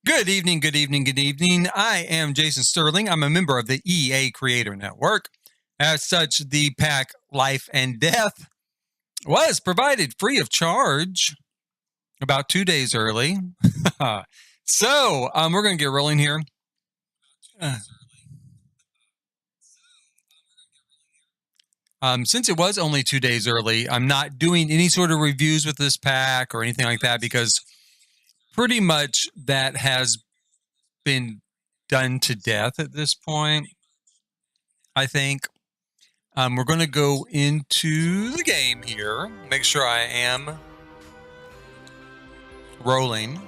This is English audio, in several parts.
Good evening, good evening, good evening. I am Jason Sterling. I'm a member of the EA Creator Network. As such, the pack Life and Death was provided free of charge about 2 days early. So we're going to get rolling here. Since it was only 2 days early, I'm not doing any sort of reviews with this pack or anything like that because pretty much that has been done to death at this point, I think. We're going to go into the game here. Make sure I am rolling.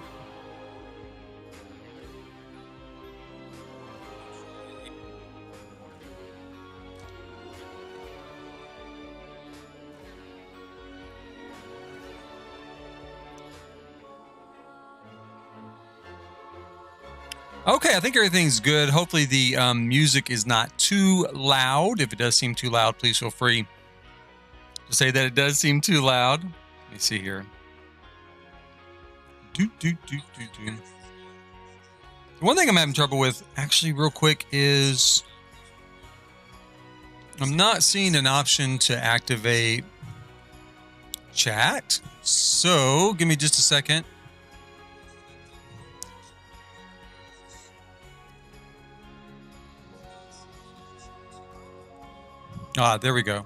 Okay, I think everything's good. Hopefully the music is not too loud. If it does seem too loud, please feel free to say that it does seem too loud. Let me see here. One thing I'm having trouble with, actually, real quick, is I'm not seeing an option to activate chat. So give me just a second. There we go.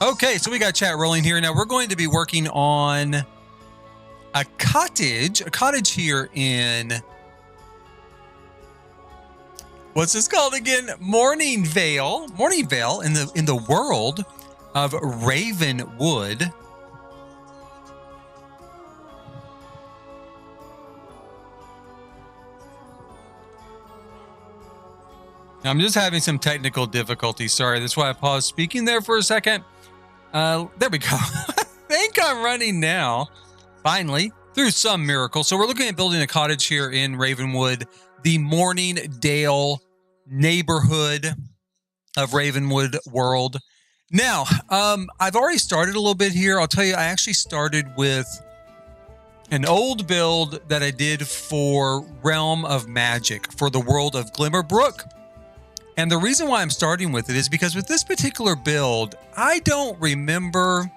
Okay, so we got chat rolling here. Now we're going to be working on a cottage here in, what's this called again? Mourningvale in the world of Ravenwood. I'm just having some technical difficulties. Sorry, that's why I paused speaking there for a second. There we go. I think I'm running now, finally, through some miracle. So we're looking at building a cottage here in Ravenwood, the Mourningvale neighborhood of Ravenwood world. Now, I've already started a little bit here. I'll tell you, I actually started with an old build that I did for Realm of Magic for the world of Glimmerbrook. And the reason why I'm starting with it is because with this particular build, I don't remember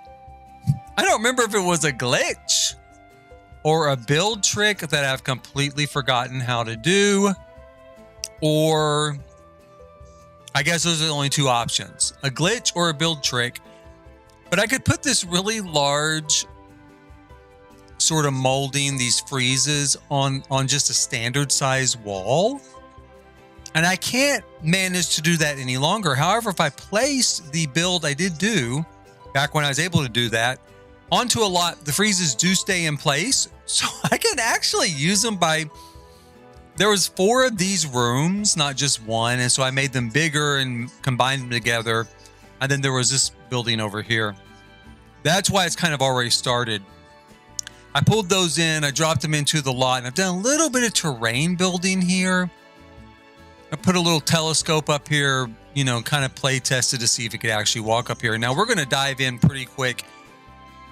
if it was a glitch or a build trick that I've completely forgotten how to do, or I guess those are the only two options, a glitch or a build trick. But I could put this really large sort of molding, these friezes on just a standard size wall. And I can't manage to do that any longer. However, if I place the build I did do back when I was able to do that onto a lot, the freezes do stay in place. So I can actually use them there was 4 of these rooms, not just one. And so I made them bigger and combined them together. And then there was this building over here. That's why it's kind of already started. I pulled those in, I dropped them into the lot, and I've done a little bit of terrain building here. I put a little telescope up here, you know, kind of play tested to see if it could actually walk up here. Now we're going to dive in pretty quick,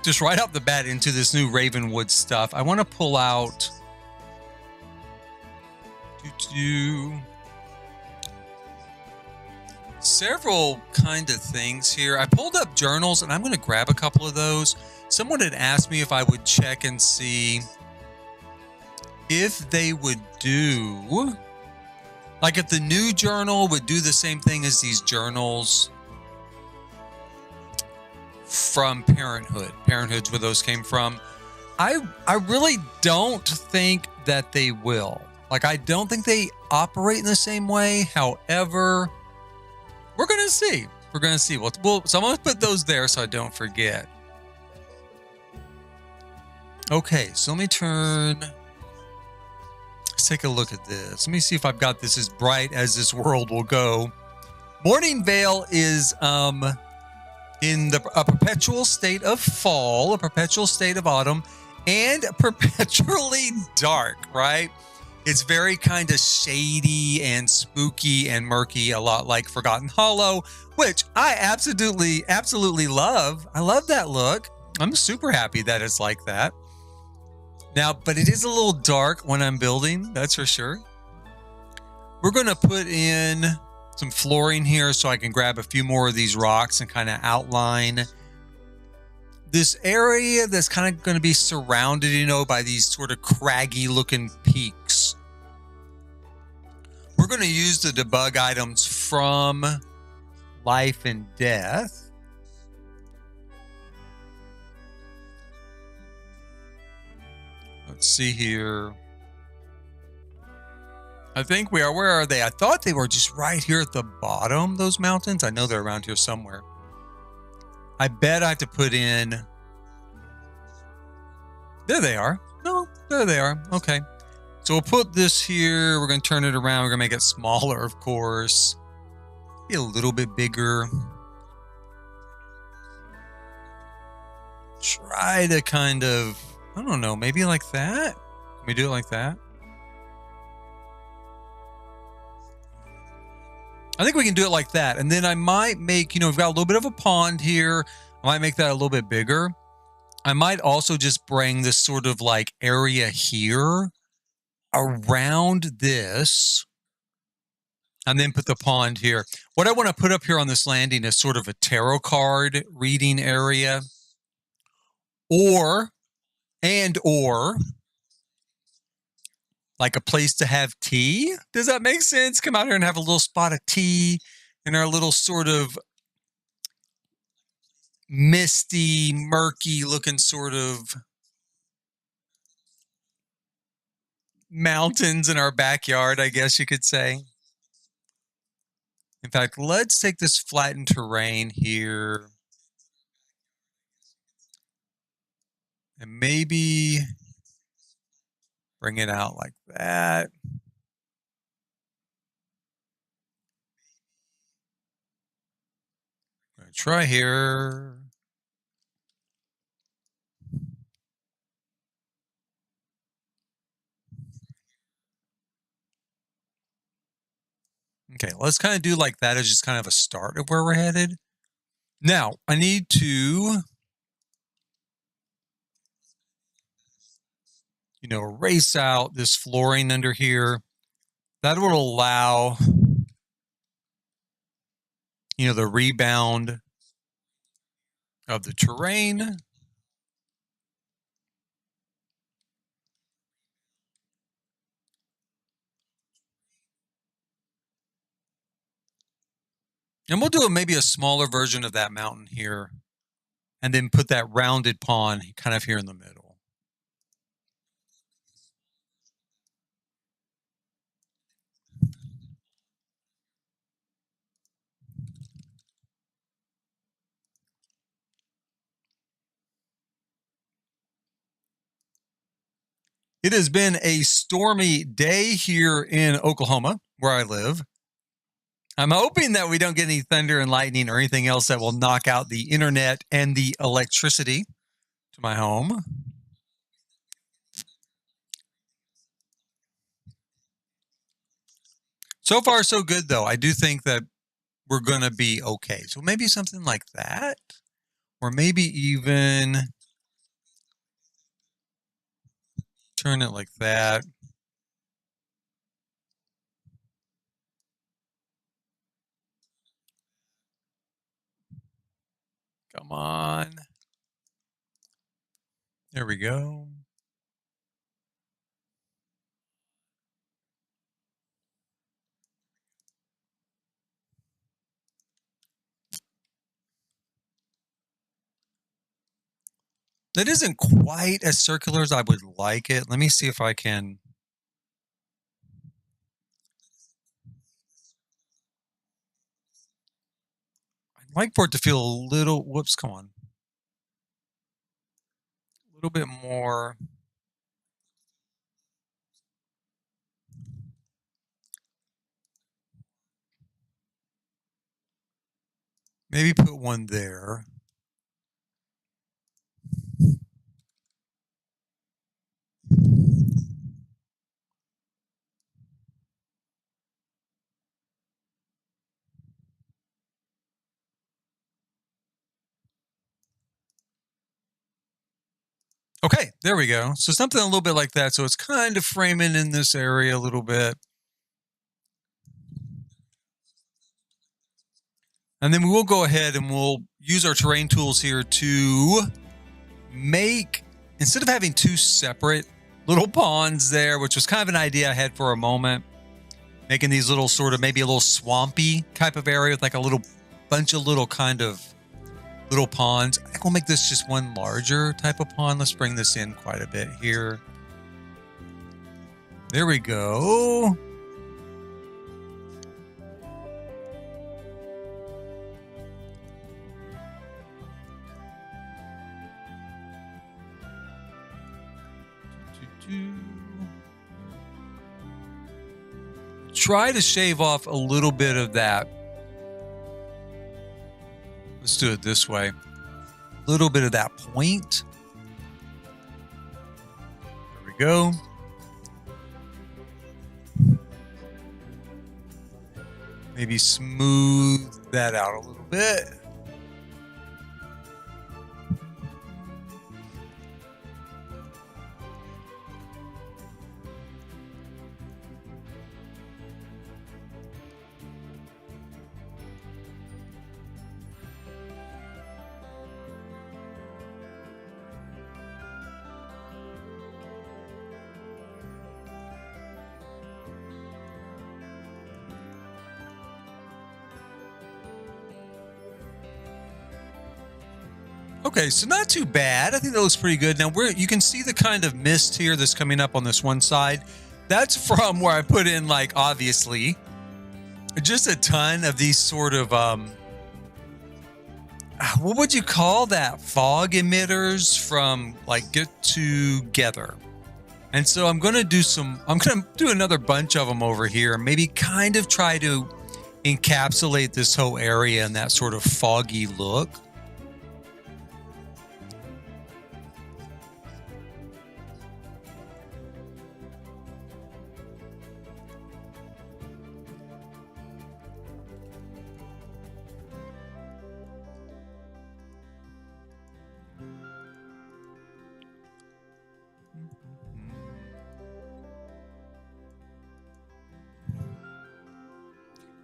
just right off the bat into this new Ravenwood stuff. I want to pull out several kind of things here. I pulled up journals and I'm going to grab a couple of those. Someone had asked me if I would check and see if they would do, like if the new journal would do the same thing as these journals from Parenthood. Parenthood's where those came from. I really don't think that they will. Like, I don't think they operate in the same way. However, we're going to see. We're going to see. So I'm going to put those there so I don't forget. Okay, so let me let's take a look at this. Let me see if I've got this as bright as this world will go. Mourningvale is in a perpetual state of fall, a perpetual state of autumn, and perpetually dark, right? It's very kind of shady and spooky and murky, a lot like Forgotten Hollow, which I absolutely love. I love that look. I'm super happy that it's like that. Now, but it is a little dark when I'm building, that's for sure. We're going to put in some flooring here so I can grab a few more of these rocks and kind of outline this area that's kind of going to be surrounded, you know, by these sort of craggy looking peaks. We're going to use the debug items from Life and Death. Let's see here. I think we are. Where are they? I thought they were just right here at the bottom, those mountains. I know they're around here somewhere. I bet I have to put in... There they are. No, there they are. Okay. So we'll put this here. We're going to turn it around. We're going to make it smaller, of course. Be a little bit bigger. Try to kind of... I don't know. Maybe like that? Can we do it like that? I think we can do it like that. And then I might make, you know, we've got a little bit of a pond here. I might make that a little bit bigger. I might also just bring this sort of like area here around this and then put the pond here. What I want to put up here on this landing is sort of a tarot card reading area or like a place to have tea. Does that make sense? Come out here and have a little spot of tea in our little sort of misty, murky looking sort of mountains in our backyard, I guess you could say. In fact, let's take this flattened terrain here and maybe bring it out like that. I'm gonna try here. Okay, let's kind of do like that as just kind of a start of where we're headed. Now, I need to, you know, erase out this flooring under here. That will allow, you know, the rebound of the terrain. And we'll do maybe a smaller version of that mountain here and then put that rounded pond kind of here in the middle. It has been a stormy day here in Oklahoma, where I live. I'm hoping that we don't get any thunder and lightning or anything else that will knock out the internet and the electricity to my home. So far, so good, though. I do think that we're going to be okay. So maybe something like that, or maybe even turn it like that. Come on. There we go. That isn't quite as circular as I would like it. Let me see if I can. I'd like for it to feel a little, whoops, come on. A little bit more. Maybe put one there. Okay, there we go. So something a little bit like that. So it's kind of framing in this area a little bit. And then we will go ahead and we'll use our terrain tools here to make, instead of having two separate little ponds there, which was kind of an idea I had for a moment, making these little sort of maybe a little swampy type of area with like a little bunch of little kind of little ponds. I think we'll make this just one larger type of pond. Let's bring this in quite a bit here. There we go. Try to shave off a little bit of that. Let's do it this way. A little bit of that point. There we go. Maybe smooth that out a little bit. Okay, so not too bad. I think that looks pretty good. Now you can see the kind of mist here that's coming up on this one side. That's from where I put in, like, obviously, just a ton of these sort of what would you call that? Fog emitters from like Get Together. And so I'm going to do another bunch of them over here. Maybe kind of try to encapsulate this whole area in that sort of foggy look.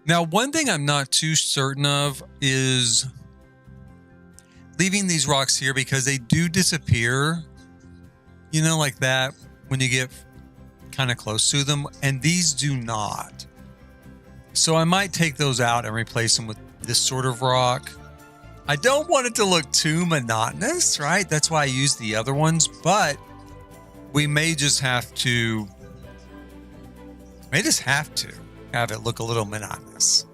Now, one thing I'm not too certain of is leaving these rocks here because they do disappear, you know, like that when you get kind of close to them, and these do not. So I might take those out and replace them with this sort of rock. I don't want it to look too monotonous, right? That's why I use the other ones, but we may just have to have it look a little monotonous.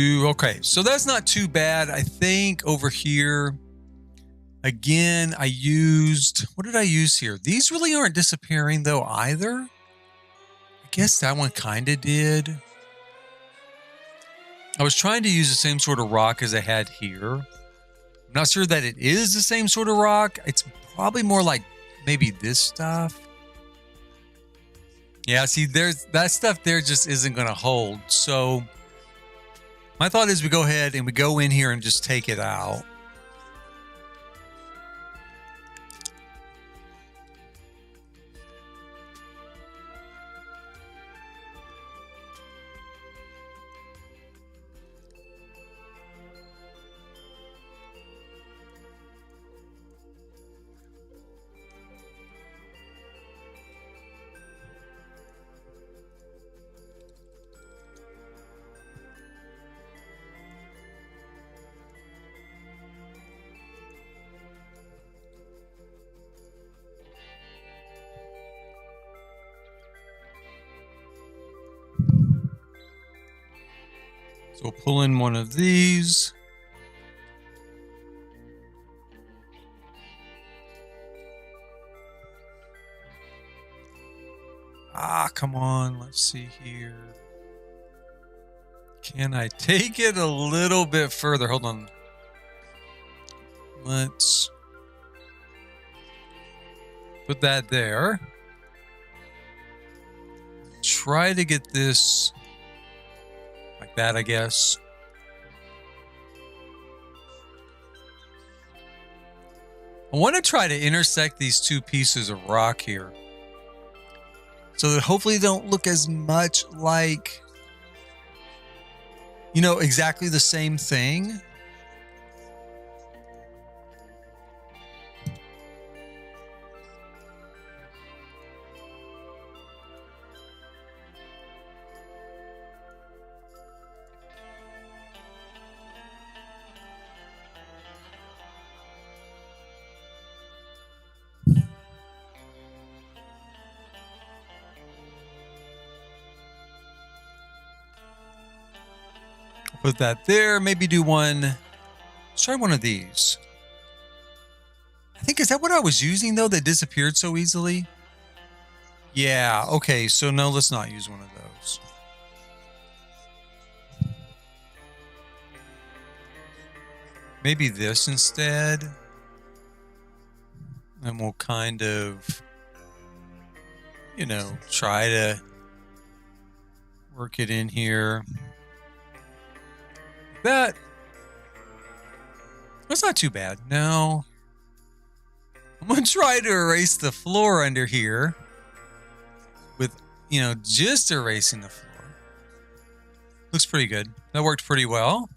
Okay, so that's not too bad. I think over here, again, I used, what did I use here? These really aren't disappearing though either. I guess that one kind of did. I was trying to use the same sort of rock as I had here. I'm not sure that it is the same sort of rock. It's probably more like maybe this stuff. Yeah, see, there's that stuff there just isn't going to hold. So my thought is we go ahead and we go in here and just take it out. So we'll pull in one of these. Come on. Let's see here. Can I take it a little bit further? Hold on. Let's put that there. Try to get this like that, I guess. I want to try to intersect these two pieces of rock here, so that hopefully they don't look as much like, you know, exactly the same thing. Put that there. Maybe do one. Let's try one of these. I think, is that what I was using though that disappeared so easily? Yeah. Okay. So no, let's not use one of those. Maybe this instead. And we'll kind of, you know, try to work it in here. That's not too bad. No. I'm going to try to erase the floor under here with, you know, just erasing the floor. Looks pretty good. That worked pretty well.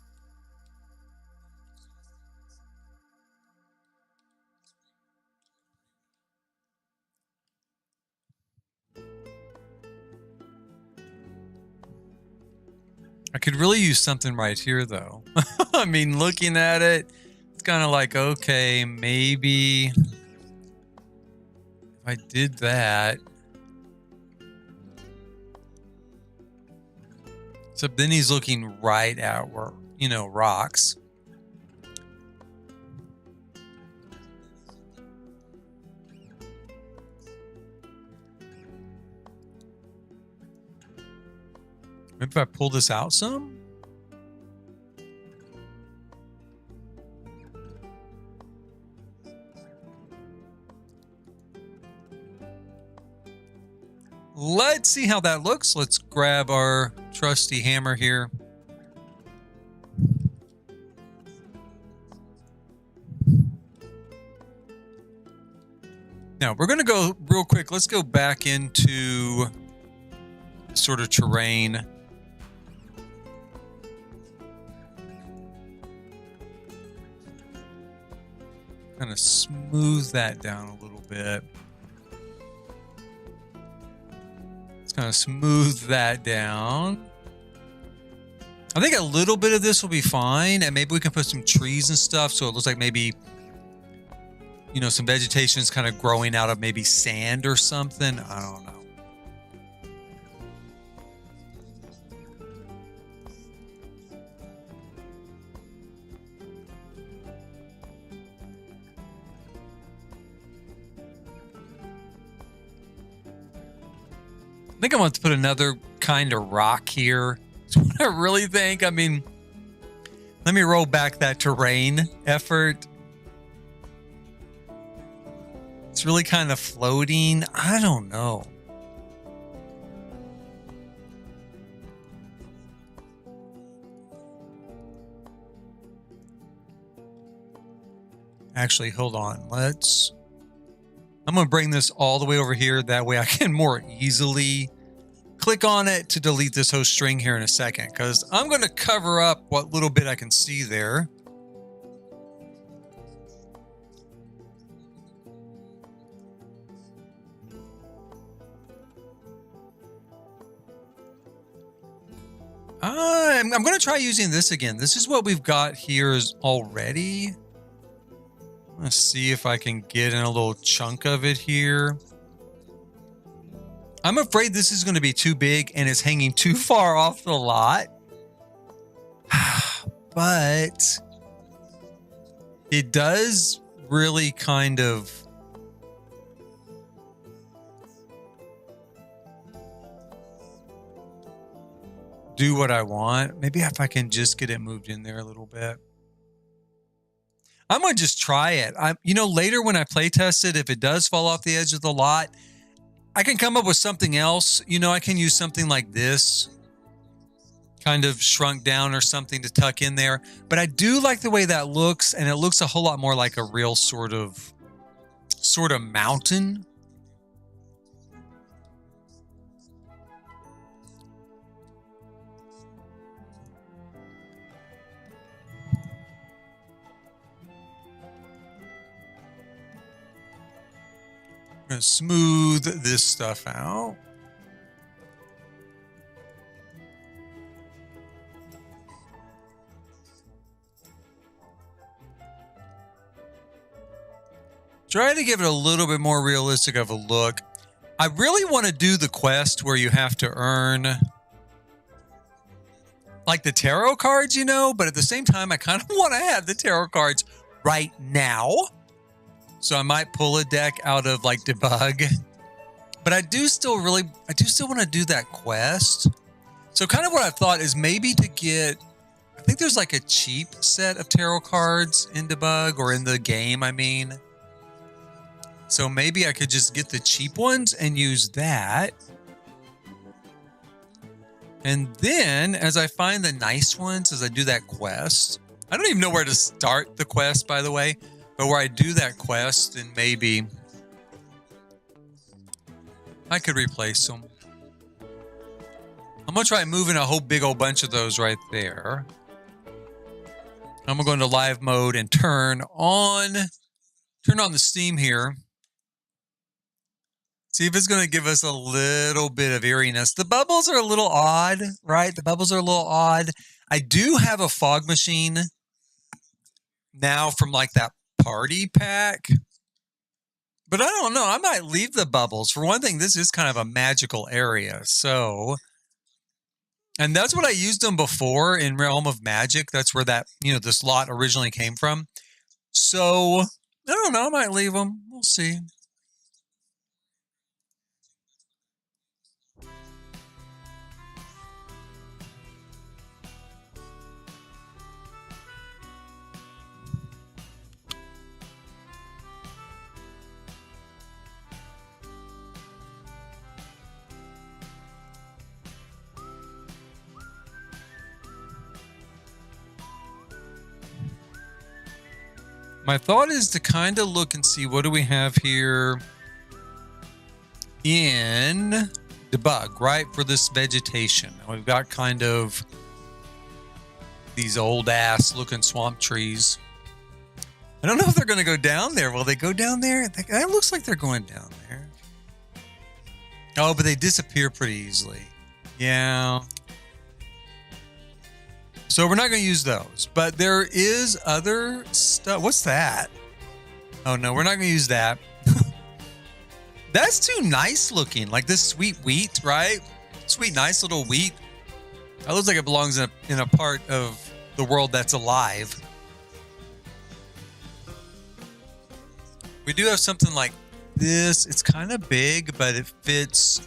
I could really use something right here, though. I mean, looking at it, it's kind of like, okay, maybe if I did that. So then he's looking right at where, you know, rocks. Maybe if I pull this out some? Let's see how that looks. Let's grab our trusty hammer here. Now, we're going to go real quick. Let's go back into sort of terrain. Kind of smooth that down a little bit. Let's kind of smooth that down. I think a little bit of this will be fine, and maybe we can put some trees and stuff so it looks like maybe, you know, some vegetation is kind of growing out of maybe sand or something. I don't know. I think I want to put another kind of rock here. That's what I really think. I mean, let me roll back that terrain effort. It's really kind of floating. I don't know. Actually, hold on. I'm going to bring this all the way over here. That way I can more easily click on it to delete this whole string here in a second, because I'm going to cover up what little bit I can see there. I'm going to try using this again. This is what we've got here is already. Let's see if I can get in a little chunk of it here. I'm afraid this is going to be too big and it's hanging too far off the lot. But it does really kind of do what I want. Maybe if I can just get it moved in there a little bit. I'm going to just try it. Later when I play test it, if it does fall off the edge of the lot, I can come up with something else. I can use something like this, kind of shrunk down or something to tuck in there. But I do like the way that looks, and it looks a whole lot more like a real sort of mountain. I'm going to smooth this stuff out. Try to give it a little bit more realistic of a look. I really want to do the quest where you have to earn like the tarot cards, but at the same time, I kind of want to have the tarot cards right now. So I might pull a deck out of like debug, but I do still want to do that quest. So kind of what I thought is maybe to get, I think there's like a cheap set of tarot cards in debug or in the game, I mean. So maybe I could just get the cheap ones and use that. And then as I find the nice ones, as I do that quest, I don't even know where to start the quest, by the way, but where I do that quest, then maybe I could replace them. I'm going to try moving a whole big old bunch of those right there. I'm going to go into live mode and turn on the steam here. See if it's going to give us a little bit of eeriness. The bubbles are a little odd, right? The bubbles are a little odd. I do have a fog machine now from like that party pack. But I don't know. I might leave the bubbles. For one thing, this is kind of a magical area. So, and that's what I used them before in Realm of Magic. That's where that, this lot originally came from. So, I don't know. I might leave them. We'll see. My thought is to kind of look and see what do we have here in debug, right? For this vegetation. We've got kind of these old ass looking swamp trees. I don't know if they're going to go down there. Will they go down there? That looks like they're going down there. Oh, but they disappear pretty easily. Yeah. So we're not going to use those, but there is other stuff. What's that? Oh no, we're not going to use that. That's too nice looking. Like this sweet wheat, right? Sweet, nice little wheat. That looks like it belongs in a part of the world that's alive. We do have something like this. It's kind of big, but it fits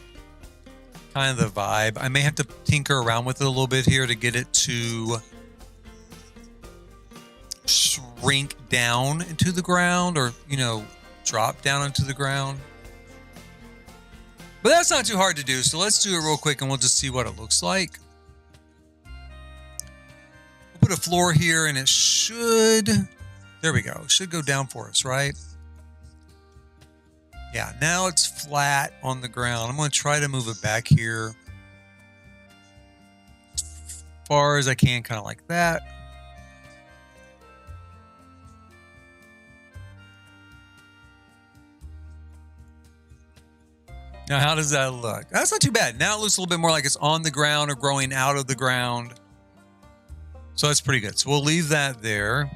kind of the vibe. I may have to tinker around with it a little bit here to get it to shrink down into the ground or, drop down into the ground. But that's not too hard to do. So let's do it real quick and we'll just see what it looks like. We'll put a floor here and it should, there we go. It should go down for us, right? Yeah, now it's flat on the ground. I'm going to try to move it back here as far as I can, kind of like that. Now, how does that look? That's not too bad. Now it looks a little bit more like it's on the ground or growing out of the ground. So that's pretty good. So we'll leave that there.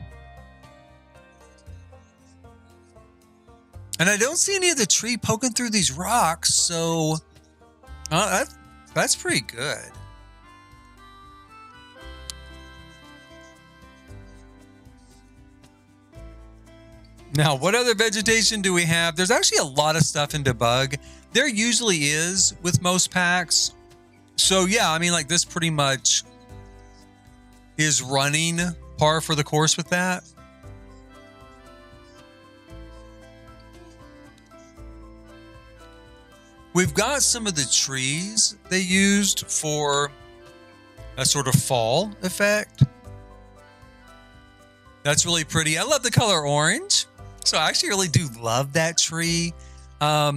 And I don't see any of the tree poking through these rocks, so that's pretty good. Now, what other vegetation do we have? There's actually a lot of stuff in debug. There usually is with most packs. So yeah, I mean, like this pretty much is running par for the course with that. We've got some of the trees they used for a sort of fall effect. That's really pretty. I love the color orange. So I actually really do love that tree. I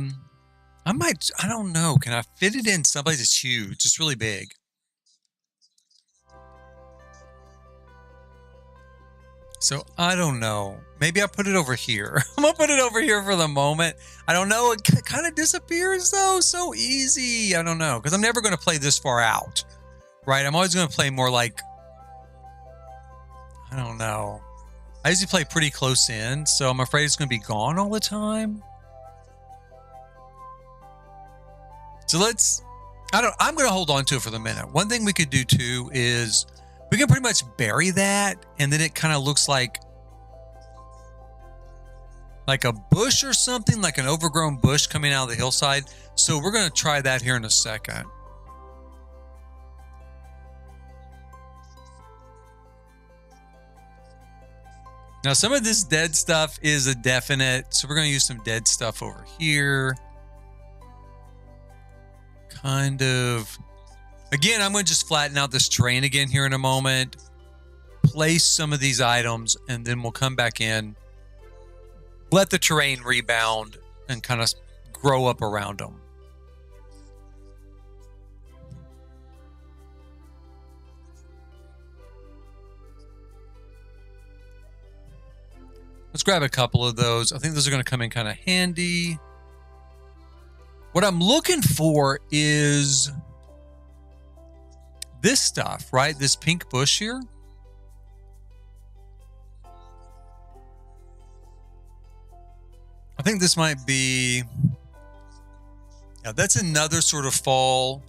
don't know. Can I fit it in someplace that's huge? It's really big. So I don't know. Maybe I'll put it over here. I'm going to put it over here for the moment. I don't know. It kind of disappears though. So easy. I don't know. Because I'm never going to play this far out. Right? I'm always going to play more like, I don't know. I usually play pretty close in. So I'm afraid it's going to be gone all the time. So I'm going to hold on to it for the minute. One thing we could do too is we can pretty much bury that, and then it kind of looks like a bush or something, like an overgrown bush coming out of the hillside. So we're going to try that here in a second. Now, some of this dead stuff is a definite, so we're going to use some dead stuff over here. Kind of. Again, I'm going to just flatten out this terrain again here in a moment. Place some of these items, and then we'll come back in. Let the terrain rebound and kind of grow up around them. Let's grab a couple of those. I think those are going to come in kind of handy. What I'm looking for is this stuff, right? This pink bush here. I think this might be, yeah, that's another sort of fall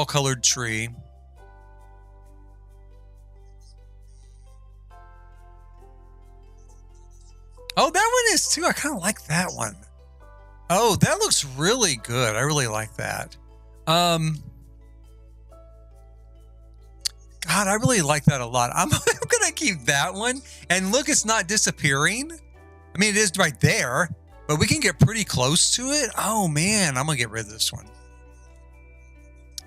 colored tree. Oh, that one is too. I kind of like that one. Oh, that looks really good. I really like that. God, I really like that a lot. I'm going to keep that one. And look, it's not disappearing. I mean, it is right there, but we can get pretty close to it. Oh, man, I'm going to get rid of this one.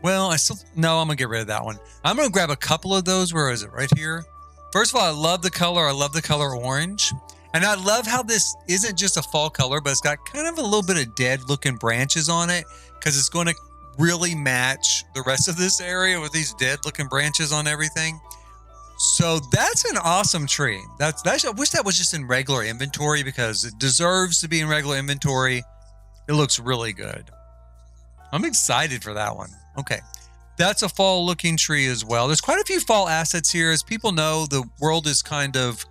Well, no, I'm going to get rid of that one. I'm going to grab a couple of those. Where is it? Right here. First of all, I love the color. I love the color orange. And I love how this isn't just a fall color, but it's got kind of a little bit of dead looking branches on it because it's going to really match the rest of this area with these dead looking branches on everything. So that's an awesome tree. I wish that was just in regular inventory because it deserves to be in regular inventory. It looks really good. I'm excited for that one. Okay. That's a fall looking tree as well. There's quite a few fall assets here. As people know, the world is kind of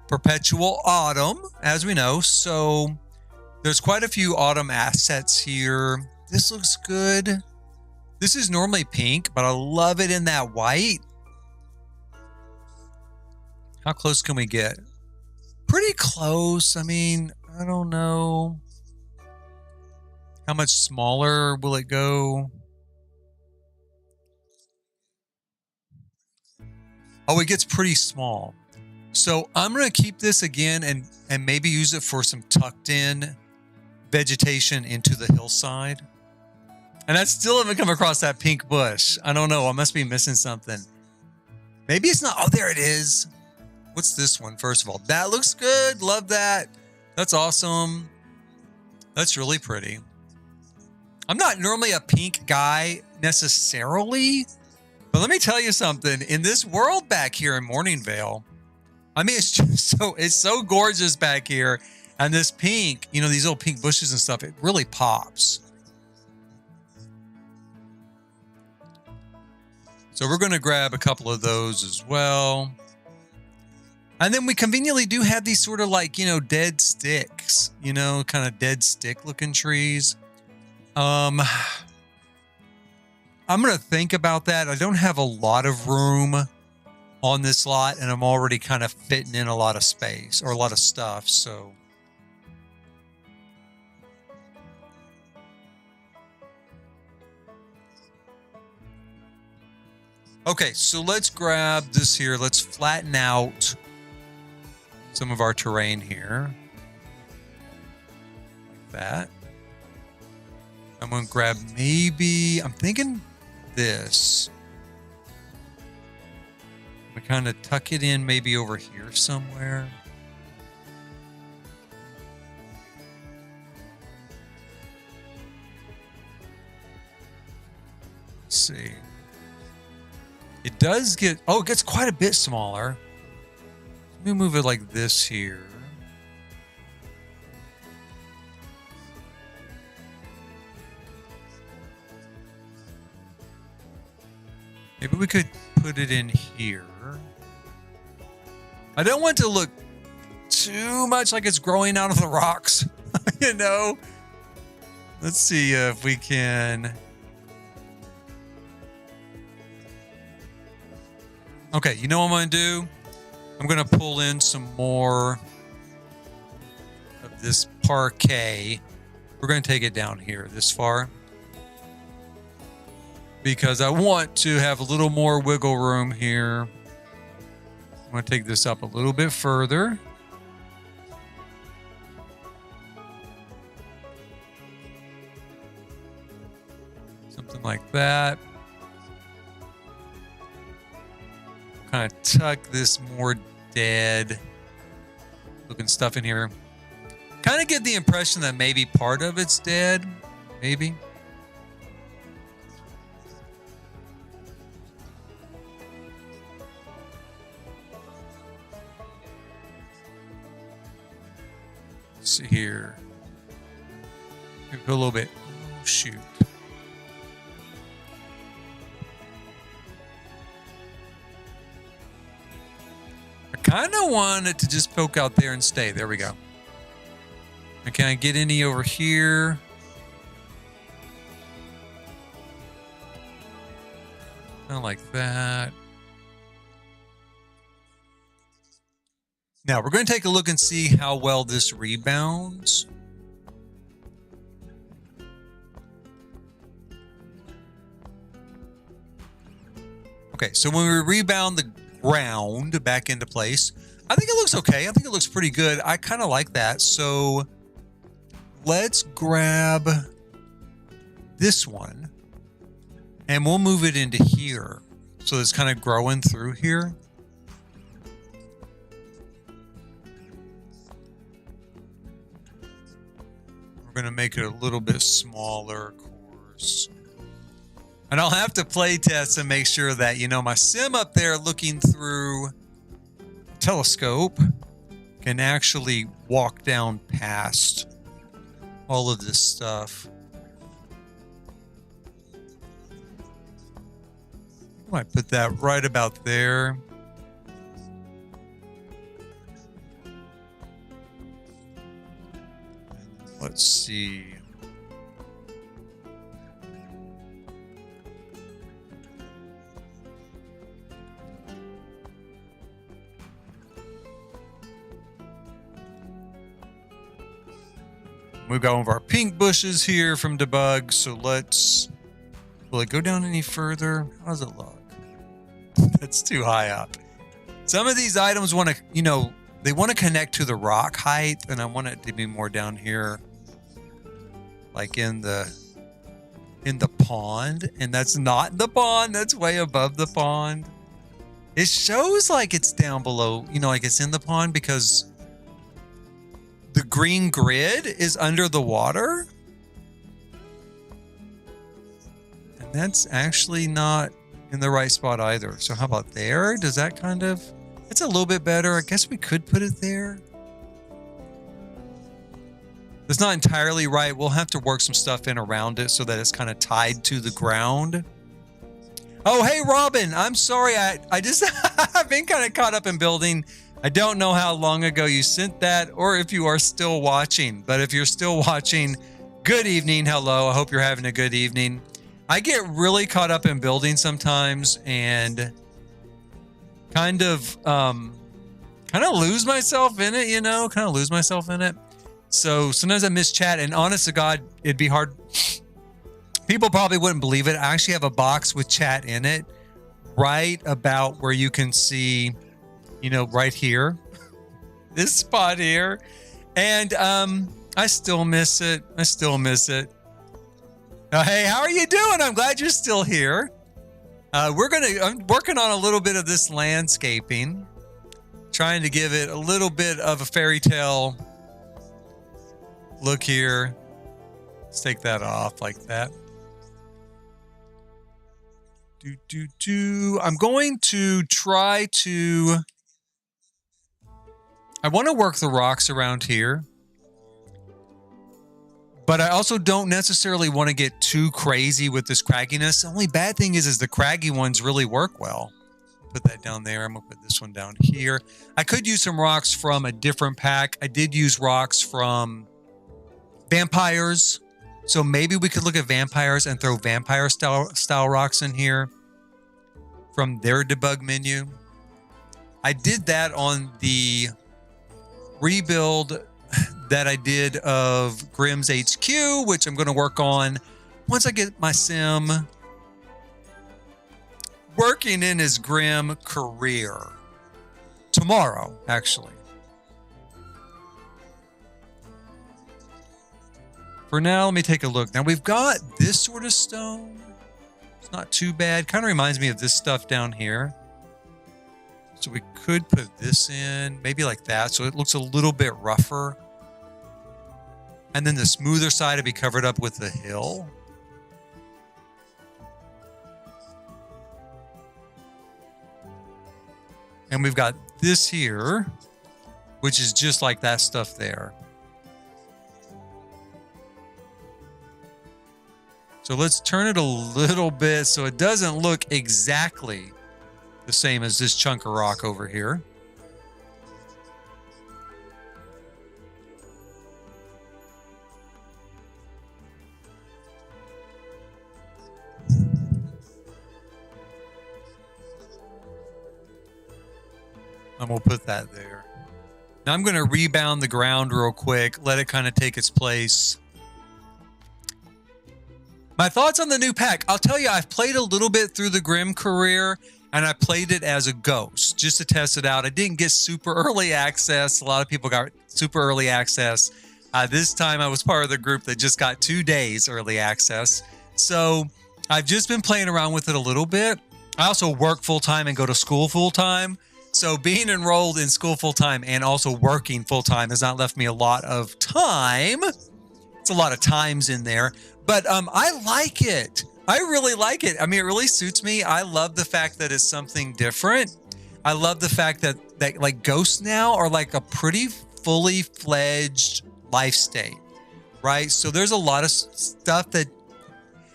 perpetual autumn, as we know. So there's quite a few autumn assets here. This looks good. This is normally pink, but I love it in that white. How close can we get? Pretty close. I mean, I don't know. How much smaller will it go? Oh, it gets pretty small. So I'm going to keep this again and maybe use it for some tucked in vegetation into the hillside. And I still haven't come across that pink bush. I don't know. I must be missing something. Maybe it's not. Oh, there it is. What's this one? First of all, that looks good. Love that. That's awesome. That's really pretty. I'm not normally a pink guy necessarily, but let me tell you something. In this world back here in Mourningvale, I mean, it's so gorgeous back here. And this pink, you know, these little pink bushes and stuff, it really pops. So we're going to grab a couple of those as well. And then we conveniently do have these sort of like, you know, dead sticks, you know, kind of dead stick looking trees. I'm going to think about that. I don't have a lot of room on this lot, and I'm already kind of fitting in a lot of space or a lot of stuff. So okay, so let's grab this here. Let's flatten out some of our terrain here. Like that. I'm going to grab maybe, I'm thinking this. I'm going to kind of tuck it in maybe over here somewhere. Let's see. It does get, oh, it gets quite a bit smaller. Let me move it like this here. Maybe we could put it in here. I don't want it to look too much like it's growing out of the rocks, you know? Let's see if we can. Okay, you know what I'm going to do? I'm going to pull in some more of this parquet. We're going to take it down here this far, because I want to have a little more wiggle room here. I'm going to take this up a little bit further. Something like that. Kind of tuck this more dead looking stuff in here. Kind of get the impression that maybe part of it's dead. Maybe. Let's see here. Maybe put a little bit. Oh, shoot. Kind of want it to just poke out there and stay. There we go. And can I get any over here? Kind of like that. Now we're going to take a look and see how well this rebounds. Okay, so when we rebound the ground back into place, I think it looks okay. I think it looks pretty good. I kind of like that. So let's grab this one and we'll move it into here. So it's kind of growing through here. We're going to make it a little bit smaller, of course. And I'll have to play test and make sure that, you know, my sim up there looking through telescope can actually walk down past all of this stuff. I might put that right about there. Let's see. We've got one of our pink bushes here from Debug, so let's... Will it go down any further? How does it look? That's too high up. Some of these items want to, you know, they want to connect to the rock height, and I want it to be more down here, like in the pond, and that's not the pond. That's way above the pond. It shows like it's down below, you know, like it's in the pond because the green grid is under the water. And that's actually not in the right spot either. So how about there? Does that kind of... It's a little bit better. I guess we could put it there. It's not entirely right. We'll have to work some stuff in around it so that it's kind of tied to the ground. Oh, hey, Robin. I'm sorry. I just... I've been kind of caught up in building. I don't know how long ago you sent that or if you are still watching. But if you're still watching, good evening. Hello. I hope you're having a good evening. I get really caught up in building sometimes and kind of lose myself in it, you know, So sometimes I miss chat, and honest to God, it'd be hard. People probably wouldn't believe it. I actually have a box with chat in it right about where you can see, you know, right here, this spot here. And I still miss it. Hey, how are you doing? I'm glad you're still here. I'm working on a little bit of this landscaping, trying to give it a little bit of a fairy tale look here. Let's take that off like that. I'm going to try to... I want to work the rocks around here. But I also don't necessarily want to get too crazy with this cragginess. The only bad thing is the craggy ones really work well. Put that down there. I'm going to put this one down here. I could use some rocks from a different pack. I did use rocks from vampires. So maybe we could look at vampires and throw vampire style rocks in here from their debug menu. I did that on the rebuild that I did of Grimm's HQ, which I'm going to work on once I get my sim working in his Grimm career. Tomorrow, actually. For now, let me take a look. Now we've got this sort of stone. It's not too bad. Kind of reminds me of this stuff down here. So we could put this in, maybe like that, so it looks a little bit rougher. And then the smoother side would be covered up with the hill. And we've got this here, which is just like that stuff there. So let's turn it a little bit so it doesn't look exactly the same as this chunk of rock over here. And we'll put that there. Now I'm going to rebound the ground real quick, let it kind of take its place. My thoughts on the new pack. I'll tell you, I've played a little bit through the Grimm career, and I played it as a ghost just to test it out. I didn't get super early access. A lot of people got super early access. This time I was part of the group that just got 2 days early access. So I've just been playing around with it a little bit. I also work full-time and go to school full-time. So being enrolled in school full-time and also working full-time has not left me a lot of time. It's a lot of times in there. But I like it. I really like it. I mean, it really suits me. I love the fact that it's something different. I love the fact that like ghosts now are like a pretty fully fledged life state, right? So there's a lot of stuff that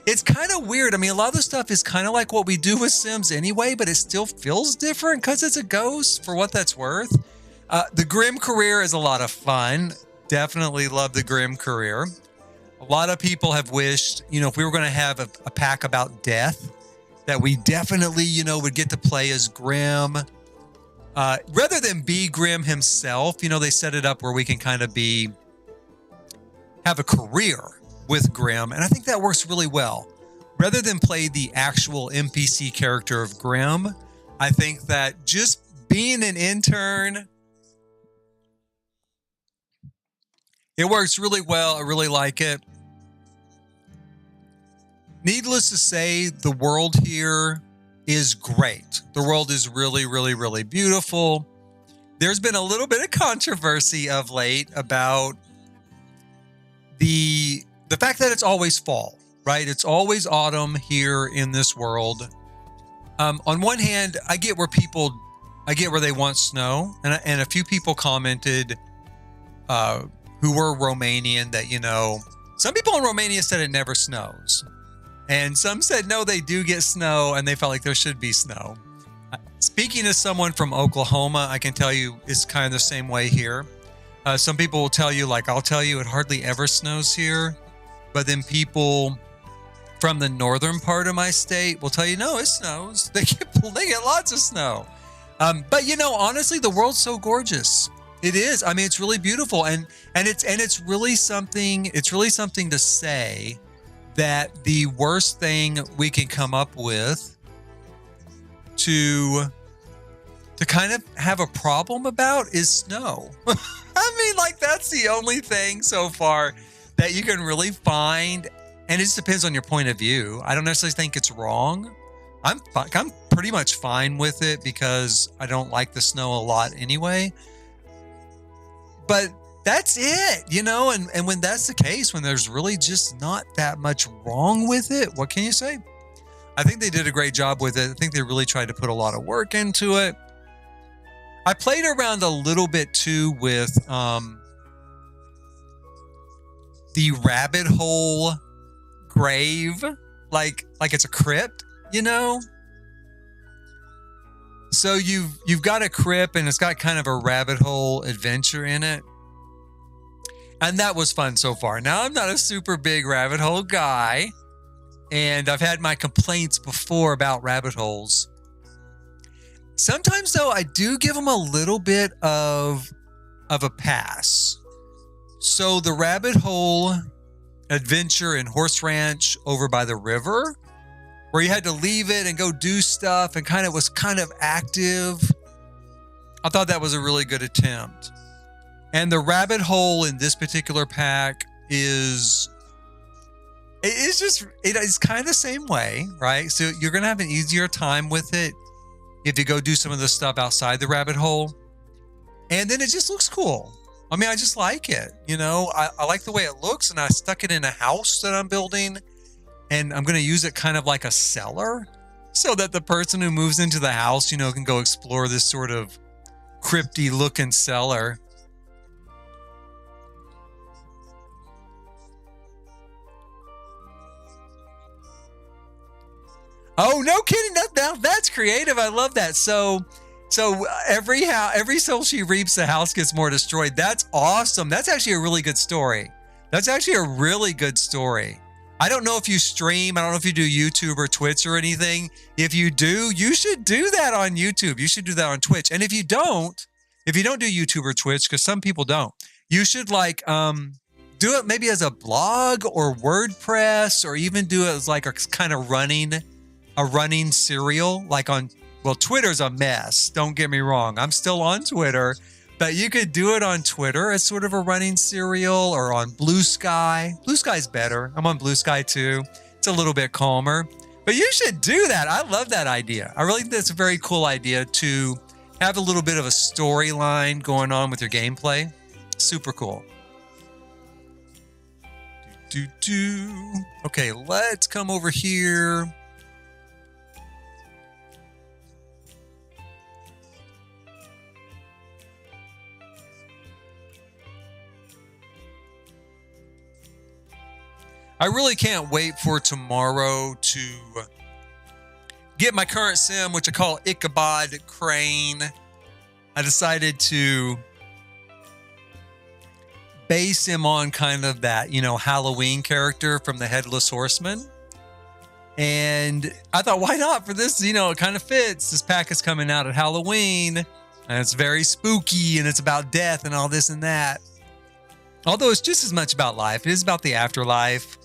it's kind of weird. I mean, a lot of the stuff is kind of like what we do with Sims anyway, but it still feels different because it's a ghost for what that's worth. The Grimm career is a lot of fun. Definitely love the Grimm career. A lot of people have wished, you know, if we were going to have a pack about death, that we definitely, you know, would get to play as Grimm. Rather than be Grimm himself, you know, they set it up where we can kind of have a career with Grimm, and I think that works really well. Rather than play the actual NPC character of Grimm, I think that just being an intern, it works really well. I really like it. Needless to say, the world here is great. The world is really, really, really beautiful. There's been a little bit of controversy of late about the fact that it's always fall, right? It's always autumn here in this world. On one hand, I get where they want snow, and a few people commented who were Romanian that, you know, some people in Romania said it never snows. And some said, no, they do get snow, and they felt like there should be snow. Speaking as someone from Oklahoma, I can tell you it's kind of the same way here. Some people will tell you, like I'll tell you, it hardly ever snows here. But then people from the northern part of my state will tell you, no, it snows. They get lots of snow. But, you know, honestly, the world's so gorgeous. It is. I mean, it's really beautiful. And it's really something to say that the worst thing we can come up with to kind of have a problem about is snow. I mean, like, that's the only thing so far that you can really find and it just depends on your point of view. I don't necessarily think it's wrong. I'm pretty much fine with it because I don't like the snow a lot anyway. But that's it, you know, and when that's the case, when there's really just not that much wrong with it, what can you say? I think they did a great job with it. I think they really tried to put a lot of work into it. I played around a little bit too with the rabbit hole grave, like it's a crypt, you know? So you've got a crypt and it's got kind of a rabbit hole adventure in it. And that was fun so far. Now, I'm not a super big rabbit hole guy, and I've had my complaints before about rabbit holes. Sometimes, though, I do give them a little bit of a pass. So the rabbit hole adventure in Horse Ranch over by the river, where you had to leave it and go do stuff and was kind of active, I thought that was a really good attempt. And the rabbit hole in this particular pack it's kind of the same way, right? So you're going to have an easier time with it if you go do some of the stuff outside the rabbit hole. And then it just looks cool. I mean, I just like it. You know, I like the way it looks, and I stuck it in a house that I'm building, and I'm going to use it kind of like a cellar so that the person who moves into the house, you know, can go explore this sort of crypty looking cellar. Oh, no kidding. That's creative. I love that. So every soul she reaps, the house gets more destroyed. That's awesome. That's actually a really good story. That's actually a really good story. I don't know if you stream. I don't know if you do YouTube or Twitch or anything. If you do, you should do that on YouTube. You should do that on Twitch. And if you don't do YouTube or Twitch, because some people don't, you should do it maybe as a blog or WordPress, or even do it as like a kind of running serial, like Twitter's a mess. Don't get me wrong. I'm still on Twitter, but you could do it on Twitter as sort of a running serial, or on Blue Sky. Blue Sky's better. I'm on Blue Sky too. It's a little bit calmer, but you should do that. I love that idea. I really think that's a very cool idea to have a little bit of a storyline going on with your gameplay. Super cool. Okay, let's come over here. I really can't wait for tomorrow to get my current sim, which I call Ichabod Crane. I decided to base him on kind of that, you know, Halloween character from the Headless Horseman. And I thought, why not for this? You know, it kind of fits. This pack is coming out at Halloween, and it's very spooky, and it's about death and all this and that. Although it's just as much about life. It is about the afterlife,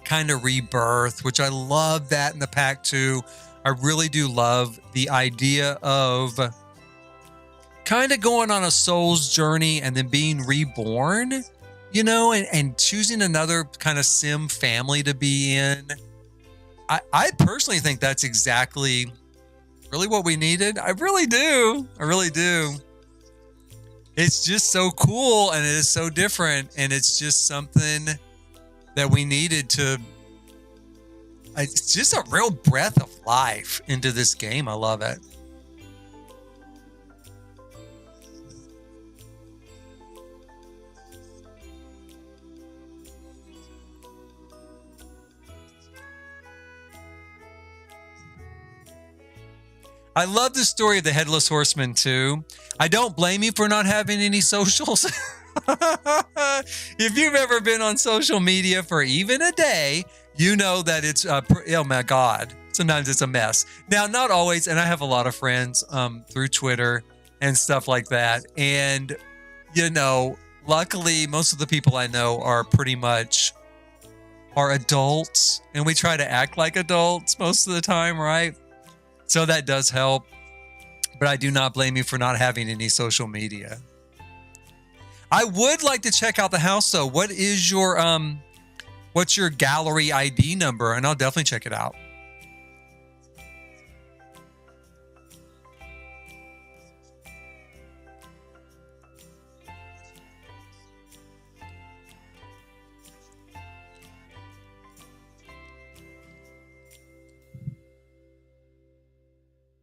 kind of rebirth, which I love that in the pack too. I really do love the idea of kind of going on a soul's journey and then being reborn, you know, and choosing another kind of sim family to be in. I personally think that's exactly really what we needed. I really do. It's just so cool, and it is so different, and it's just something that we needed to. It's just a real breath of life into this game. I love it. I love the story of the Headless Horseman too. I don't blame you for not having any socials. If you've ever been on social media for even a day, you know that it's, oh my God, sometimes it's a mess. Now, not always, and I have a lot of friends through Twitter and stuff like that. And, you know, luckily, most of the people I know are adults, and we try to act like adults most of the time, right? So that does help, but I do not blame you for not having any social media. I would like to check out the house though. What is your what's your gallery ID number? And I'll definitely check it out.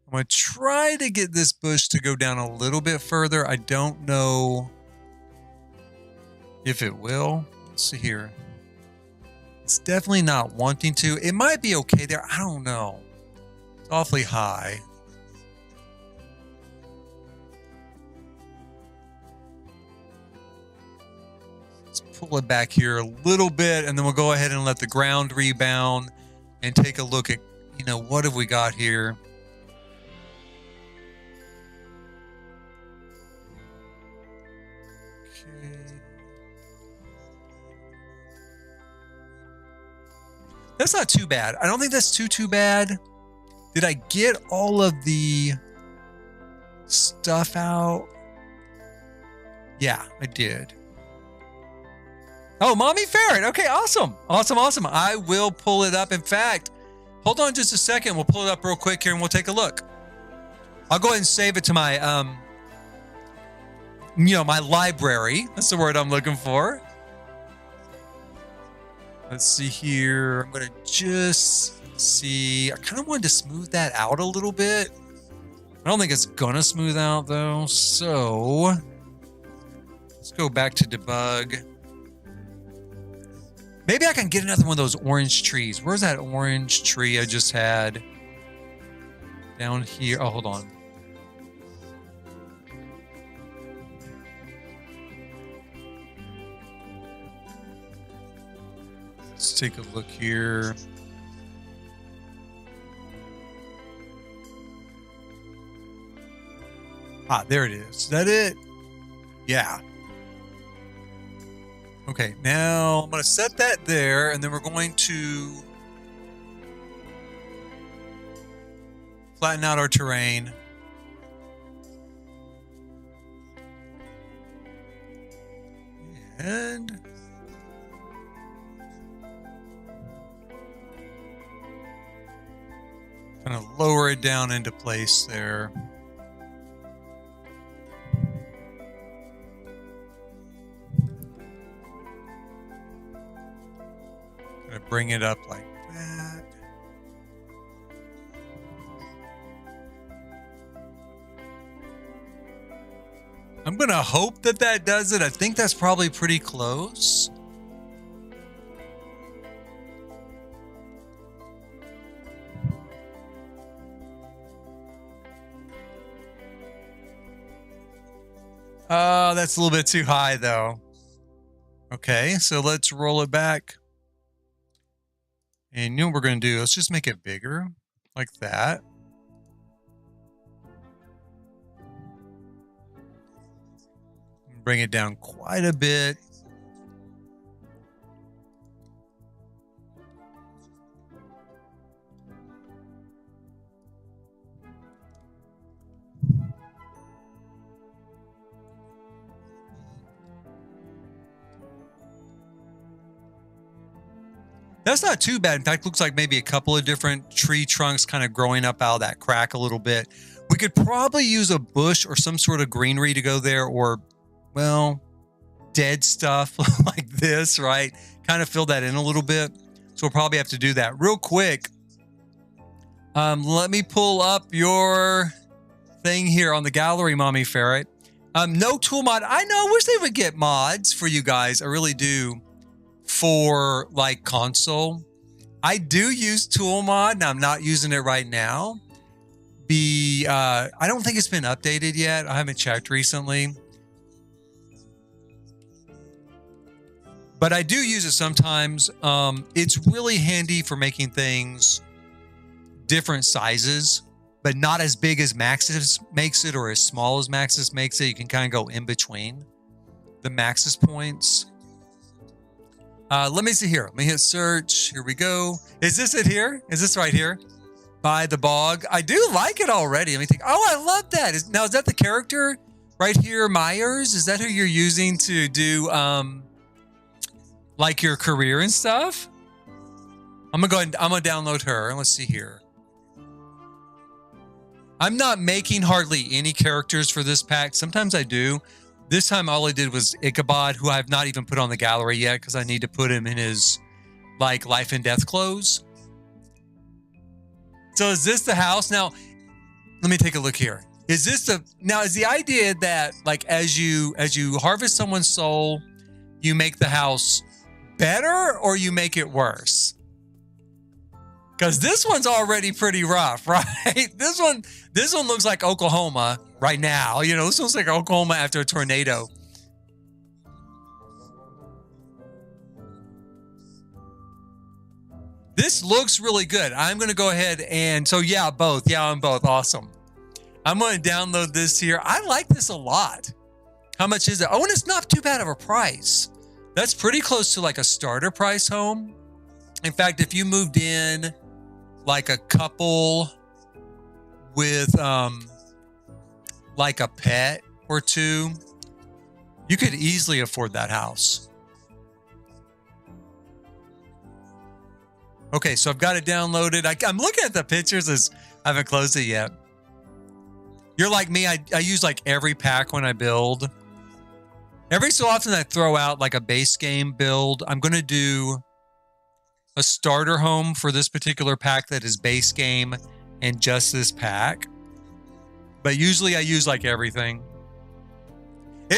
I'm going to try to get this bush to go down a little bit further. I don't know if it will. Let's see here. It's definitely not wanting to. It might be okay there. I don't know. It's awfully high. Let's pull it back here a little bit, and then we'll go ahead and let the ground rebound and take a look at, you know, what have we got here? That's not too bad. I don't think that's too bad. Did I get all of the stuff out? Yeah, I did. Oh, Mommy Ferret. Okay, awesome. Awesome. I will pull it up. In fact, hold on just a second. We'll pull it up real quick here and we'll take a look. I'll go ahead and save it to my, my library. That's the word I'm looking for. Let's see here. I'm going to just see. I kind of wanted to smooth that out a little bit. I don't think it's going to smooth out though. So let's go back to debug. Maybe I can get another one of those orange trees. Where's that orange tree I just had? Down here. Oh, hold on. Let's take a look here. Ah, there it is. Is that it? Yeah. Okay, now I'm going to set that there, and then we're going to flatten out our terrain. And kind of lower it down into place there. Gonna bring it up like that. I'm gonna hope that that does it. I think that's probably pretty close. Oh, that's a little bit too high though. Okay, so let's roll it back. And you know what we're going to do? Let's just make it bigger, like that. Bring it down quite a bit. That's not too bad. In fact, looks like maybe a couple of different tree trunks kind of growing up out of that crack a little bit. We could probably use a bush or some sort of greenery to go there, or, well, dead stuff like this, right? Kind of fill that in a little bit. So we'll probably have to do that real quick. Let me pull up your thing here on the gallery, Mommy Ferret. No tool mod. I know, I wish they would get mods for you guys. I really do. For like console, I do use tool mod, and I'm not using it right now. I don't think it's been updated yet. I haven't checked recently, but I do use it sometimes. It's really handy for making things different sizes, but not as big as Maxis makes it or as small as Maxis makes it. You can kind of go in between the Maxis points. Let me see here. Let me hit search. Here we go. Is this it here? Is this right here? By the bog. I do like it already. Let me think. Oh, I love that. Is that the character right here, Myers? Is that who you're using to do Like your career and stuff? I'm gonna go ahead and I'm gonna download her. Let's see here. I'm not making hardly any characters for this pack. Sometimes I do. This time all I did was Ichabod, who I've not even put on the gallery yet because I need to put him in his like life and death clothes. So is this the house? Now, let me take a look here. Is this is the idea that like as you harvest someone's soul, you make the house better or you make it worse? Because this one's already pretty rough, right? This one looks like Oklahoma right now. You know, this looks like Oklahoma after a tornado. This looks really good. I'm going to go ahead and, so yeah, both. Yeah, I'm both. Awesome. I'm going to download this here. I like this a lot. How much is it? Oh, and it's not too bad of a price. That's pretty close to like a starter price home. In fact, if you moved in like a couple with like a pet or two, you could easily afford that house. Okay, so I've got it downloaded. I'm looking at the pictures as I haven't closed it yet. You're like me, I use like every pack when I build. Every so often I throw out like a base game build. I'm going to do a starter home for this particular pack that is base game and just this pack. But usually I use like everything.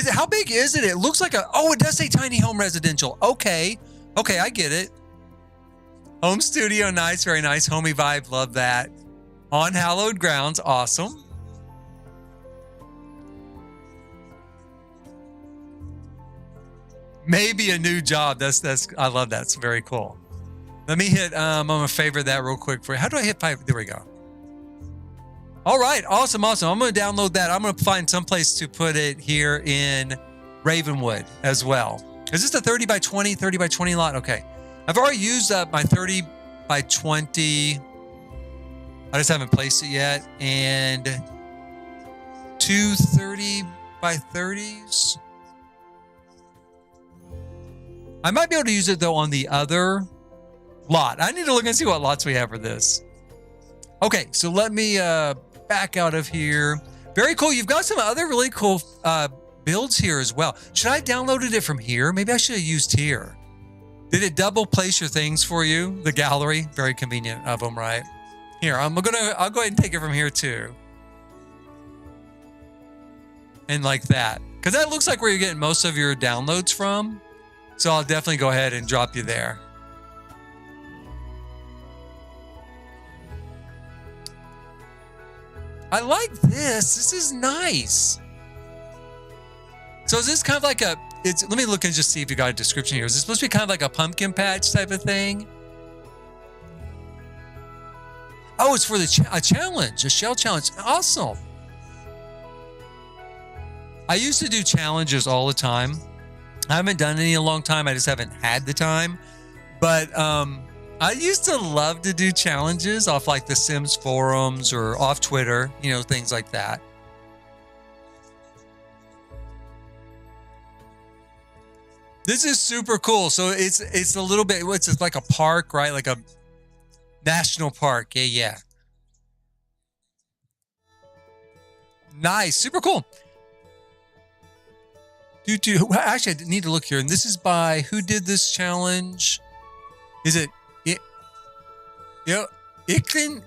How big is it? It looks like it does say tiny home residential. Okay, I get it. Home studio, nice, very nice. Homey vibe, love that. On hallowed grounds, awesome. Maybe a new job. I love that. It's very cool. Let me hit, I'm gonna favorite that real quick for you. How do I hit 5? There we go. All right, awesome. I'm gonna download that. I'm gonna find some place to put it here in Ravenwood as well. Is this a 30 by 20 lot? Okay. I've already used up my 30 by 20. I just haven't placed it yet. And 2 30 by 30s. I might be able to use it though on the other lot. I need to look and see what lots we have for this. Okay, so let me back out of here. Very cool. You've got some other really cool builds here as well. Should I have downloaded it from here? Maybe I should have used here. Did it double place your things for you? The gallery? Very convenient of them, right? Here, I'll go ahead and take it from here too. And like that. Because that looks like where you're getting most of your downloads from. So I'll definitely go ahead and drop you there. I like this. This is nice. So is this kind of like let me look and just see if you got a description here. Is this supposed to be kind of like a pumpkin patch type of thing? Oh, it's for a challenge, a shell challenge. Awesome. I used to do challenges all the time. I haven't done any in a long time. I just haven't had the time. But I used to love to do challenges off like the Sims forums or off Twitter, things like that. This is super cool. So it's a little bit, it's like a park, right? Like a national park. Yeah. Nice. Super cool. Actually, I need to look here. And this is by, who did this challenge? Is it Ichabod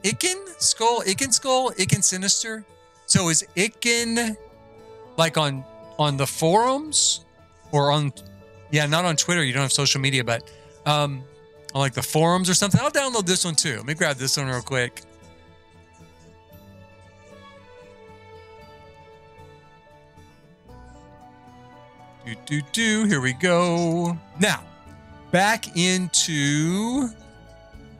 Sinister? So is Ichabod like on the forums or on, not on Twitter. You don't have social media, but on like the forums or something. I'll download this one too. Let me grab this one real quick. Here we go. Now, back into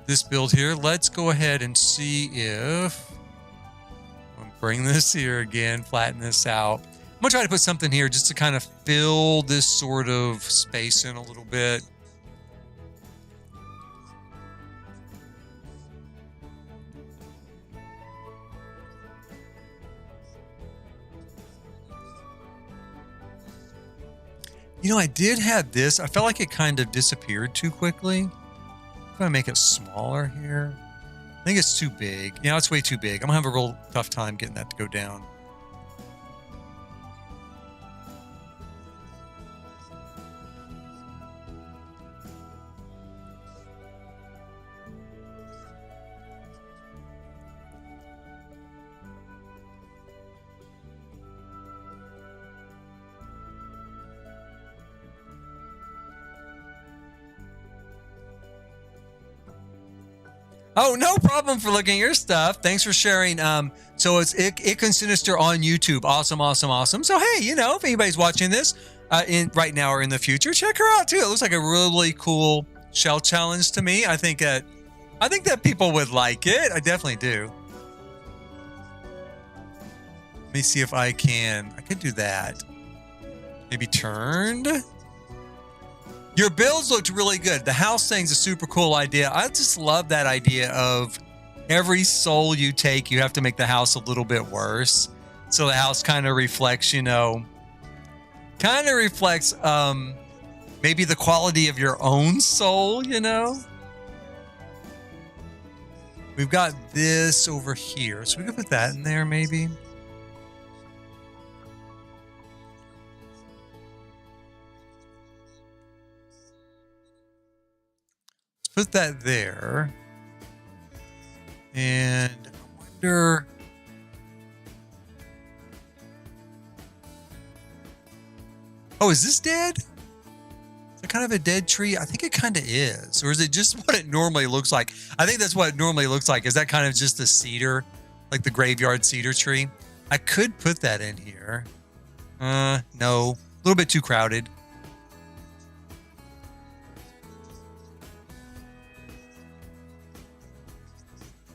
this build here. Let's go ahead and see if I'll bring this here again, flatten this out. I'm gonna try to put something here just to kind of fill this sort of space in a little bit. You know, I did have this. I felt like it kind of disappeared too quickly. I'm going to make it smaller here. I think it's too big. You know, it's way too big. I'm going to have a real tough time getting that to go down. Oh, no problem for looking at your stuff. Thanks for sharing. So it's Ichabod Sinister on YouTube. Awesome, awesome, awesome. So hey, you know, if anybody's watching this in right now or in the future, check her out too. It looks like a really cool shell challenge to me. I think that people would like it. I definitely do. Let me see if I could do that. Maybe turned. Your builds looked really good. The house thing's a super cool idea. I just love that idea of every soul you take, you have to make the house a little bit worse. So the house kind of reflects, you know, maybe the quality of your own soul, you know? We've got this over here. So we could put that in there maybe. Put that there. And I wonder. Oh, is this dead? Is it kind of a dead tree? I think it kind of is. Or is it just what it normally looks like? I think that's what it normally looks like. Is that kind of just a cedar, like the graveyard cedar tree? I could put that in here. No, a little bit too crowded.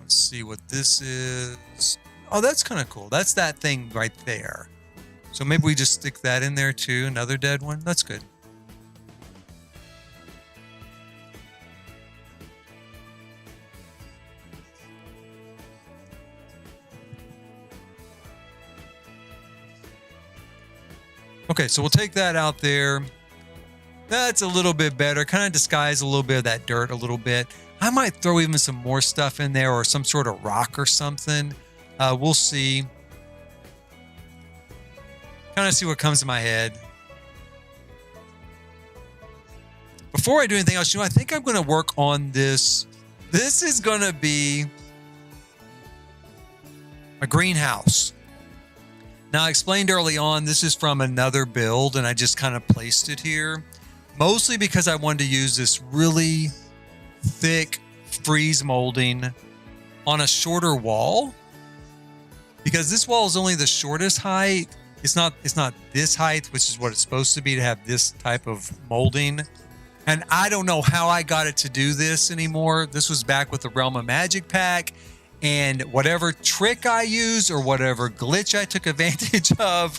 See what this is. Oh, that's kind of cool. That's that thing right there. So maybe we just stick that in there too. Another dead one. That's good. Okay, so we'll take that out there. That's a little bit better. Kind of disguise a little bit of that dirt a little bit. I might throw even some more stuff in there or some sort of rock or something. We'll see. Kind of see what comes to my head. Before I do anything else, you know, I think I'm going to work on this. This is going to be a greenhouse. Now, I explained early on, this is from another build, and I just kind of placed it here. Mostly because I wanted to use this really thick freeze molding on a shorter wall, because this wall is only the shortest height. It's not this height, which is what it's supposed to be to have this type of molding. And I don't know how I got it to do this anymore. This was back with the Realm of Magic pack, and whatever trick I used or whatever glitch I took advantage of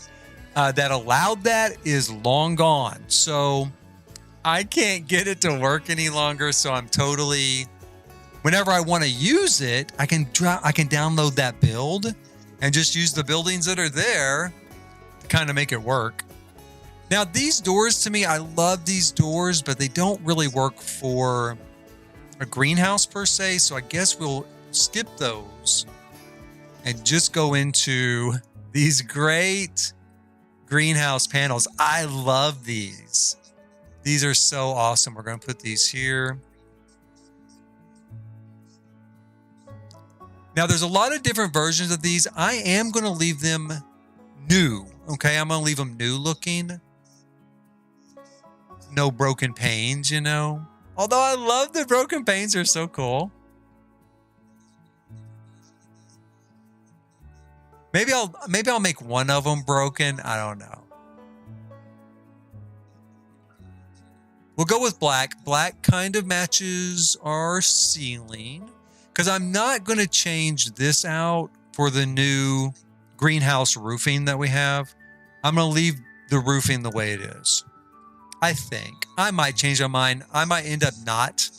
that allowed that is long gone. So I can't get it to work any longer, so I'm totally, whenever I want to use it, I can download that build and just use the buildings that are there to kind of make it work. Now, these doors, to me, I love these doors, but they don't really work for a greenhouse per se, so I guess we'll skip those and just go into these great greenhouse panels. I love these. These are so awesome. We're going to put these here. Now, there's a lot of different versions of these. I am going to leave them new. Okay, I'm going to leave them new looking. No broken panes, you know. Although I love the broken panes. They're so cool. Maybe I'll make one of them broken. I don't know. We'll go with black. Black kind of matches our ceiling, because I'm not going to change this out for the new greenhouse roofing that we have. I'm going to leave the roofing the way it is. I think. I might change my mind. I might end up not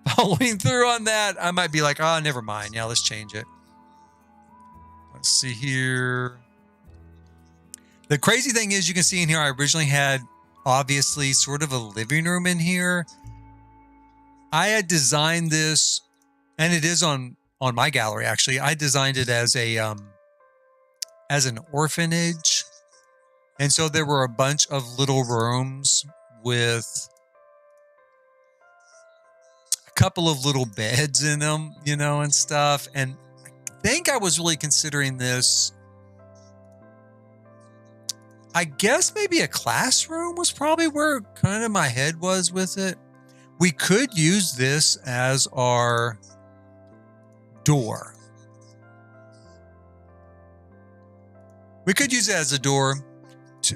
following through on that. I might be like, oh, never mind. Yeah, let's change it. Let's see here. The crazy thing is, you can see in here, I originally had obviously sort of a living room in here. I had designed this, and it is on my gallery actually. I designed it as an orphanage. And so there were a bunch of little rooms with a couple of little beds in them, you know, and stuff. And I think I was really considering this. I guess maybe a classroom was probably where kind of my head was with it. We could use this as our door. We could use it as a door.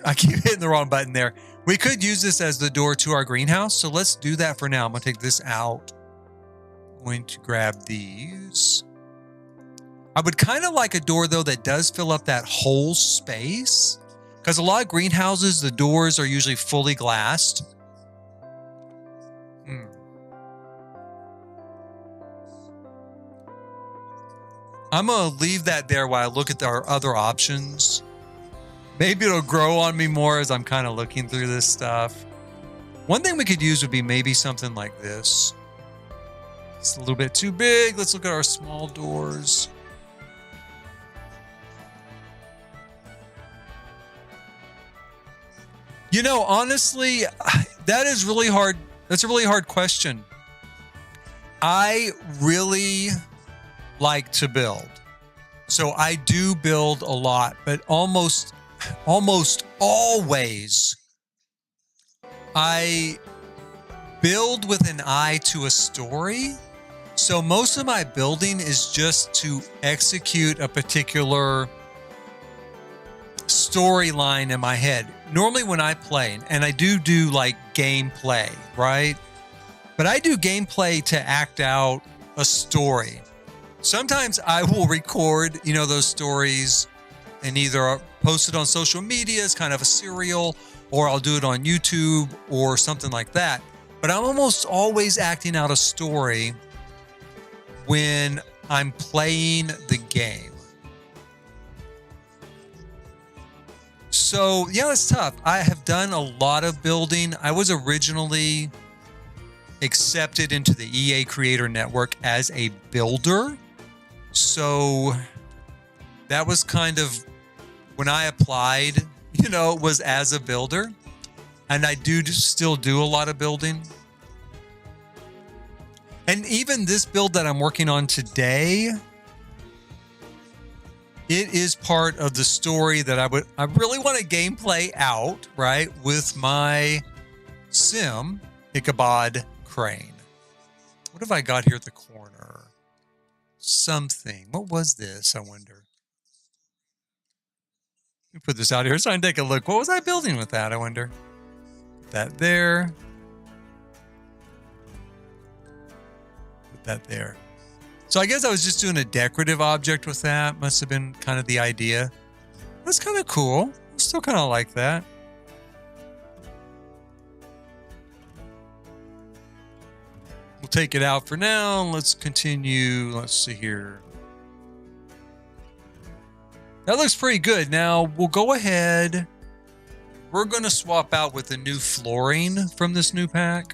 I keep hitting the wrong button there. We could use this as the door to our greenhouse. So let's do that for now. I'm going to take this out. I'm going to grab these. I would kind of like a door, though, that does fill up that whole space. Because a lot of greenhouses, the doors are usually fully glassed. I'm going to leave that there while I look at our other options. Maybe it'll grow on me more as I'm kind of looking through this stuff. One thing we could use would be maybe something like this. It's a little bit too big. Let's look at our small doors. You know, honestly, that is really hard. That's a really hard question. I really like to build. So I do build a lot, but almost always I build with an eye to a story. So most of my building is just to execute a particular storyline in my head. Normally when I play, and I do like gameplay, right? But I do gameplay to act out a story. Sometimes I will record, you know, those stories and either post it on social media as kind of a serial, or I'll do it on YouTube or something like that. But I'm almost always acting out a story when I'm playing the game. So yeah, it's tough. I have done a lot of building. I was originally accepted into the EA Creator Network as a builder. So that was kind of when I applied, you know, it was as a builder. And I do still do a lot of building. And even this build that I'm working on today, it is part of the story that I really want to gameplay out, right, with my sim, Ichabod crane. What have I got here at the corner? Something. What was this, I wonder? Let me put this out here so I can take a look. What was I building with that, I wonder? Put that there. Put that there. So I guess I was just doing a decorative object with that. Must have been kind of the idea. That's kind of cool. I still kind of like that. We'll take it out for now. Let's continue. Let's see here. That looks pretty good. Now we'll go ahead. We're going to swap out with the new flooring from this new pack.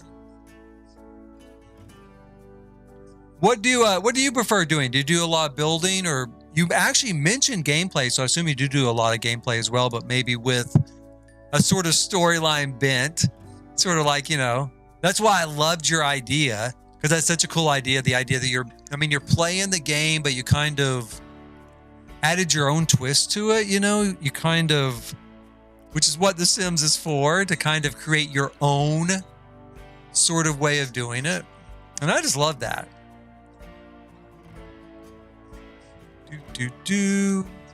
What do you prefer doing? Do you do a lot of building, or you actually mentioned gameplay? So I assume you do a lot of gameplay as well, but maybe with a sort of storyline bent, sort of like, you know, that's why I loved your idea, because that's such a cool idea. The idea that you're playing the game, but you kind of added your own twist to it. You know, you kind of, which is what The Sims is for, to kind of create your own sort of way of doing it. And I just love that.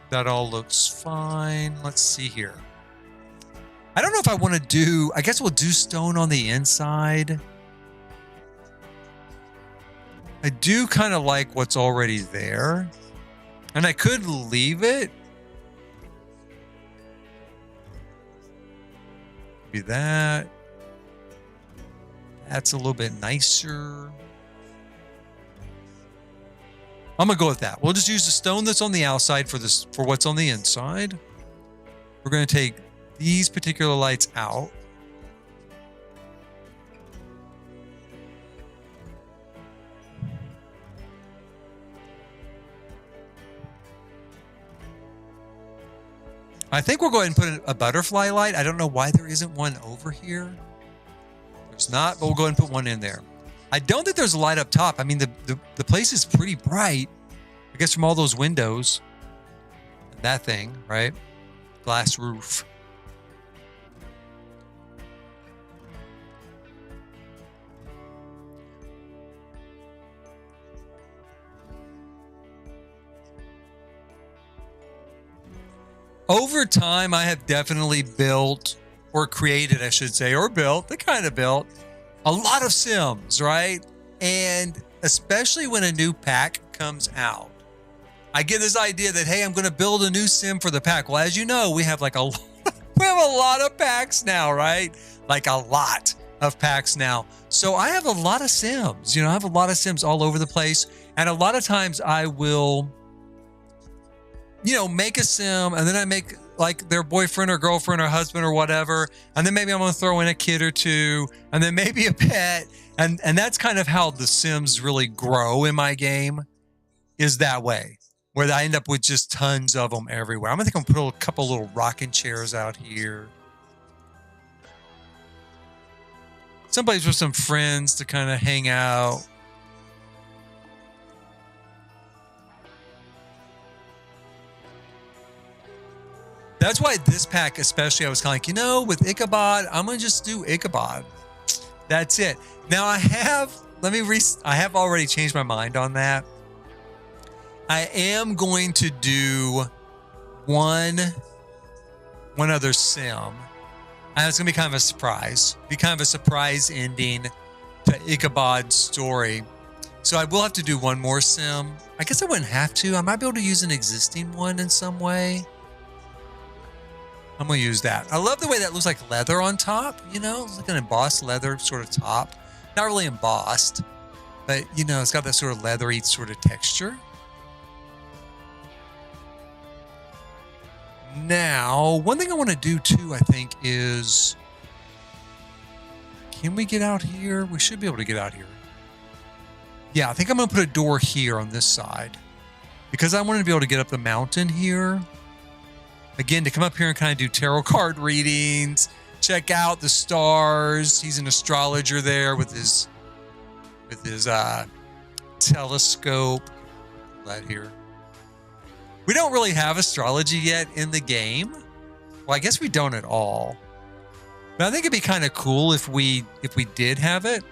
That all looks fine. Let's see here. I don't know if I want to do, I guess we'll do stone on the inside. I do kind of like what's already there. And I could leave it. Maybe that. That's a little bit nicer. I'm going to go with that. We'll just use the stone that's on the outside for what's on the inside. We're going to take these particular lights out. I think we'll go ahead and put a butterfly light. I don't know why there isn't one over here. There's not, but we'll go ahead and put one in there. I don't think there's a light up top. I mean, the place is pretty bright. I guess from all those windows. That thing, right? Glass roof. Over time, I have definitely built, or created, I should say, or built, they kind of built, a lot of Sims, right? And especially when a new pack comes out, I get this idea that, hey, I'm going to build a new Sim for the pack. Well, as you know, we have like we have a lot of packs now, right? Like a lot of packs now. So I have a lot of Sims, I have a lot of Sims all over the place. And a lot of times I will, make a Sim, and then I make like their boyfriend or girlfriend or husband or whatever. And then maybe I'm going to throw in a kid or two, and then maybe a pet. And that's kind of how the Sims really grow in my game, is that way, where I end up with just tons of them everywhere. I'm going to put a couple little rocking chairs out here. Someplace with some friends to kind of hang out. That's why this pack especially, I was kind of like, with Ichabod, I'm going to just do Ichabod. That's it. Now I have already changed my mind on that. I am going to do one other Sim. And it's going to be kind of a surprise. Be kind of a surprise ending to Ichabod's story. So I will have to do one more Sim. I guess I wouldn't have to. I might be able to use an existing one in some way. I'm going to use that. I love the way that looks like leather on top, It's like an embossed leather sort of top. Not really embossed, but, it's got that sort of leathery sort of texture. Now, one thing I want to do too, I think, is... Can we get out here? We should be able to get out here. Yeah, I think I'm going to put a door here on this side, because I wanted to be able to get up the mountain here. Again, to come up here and kind of do tarot card readings, check out the stars. He's an astrologer there with his telescope. Right here. We don't really have astrology yet in the game. Well, I guess we don't at all. But I think it'd be kind of cool if we did have it.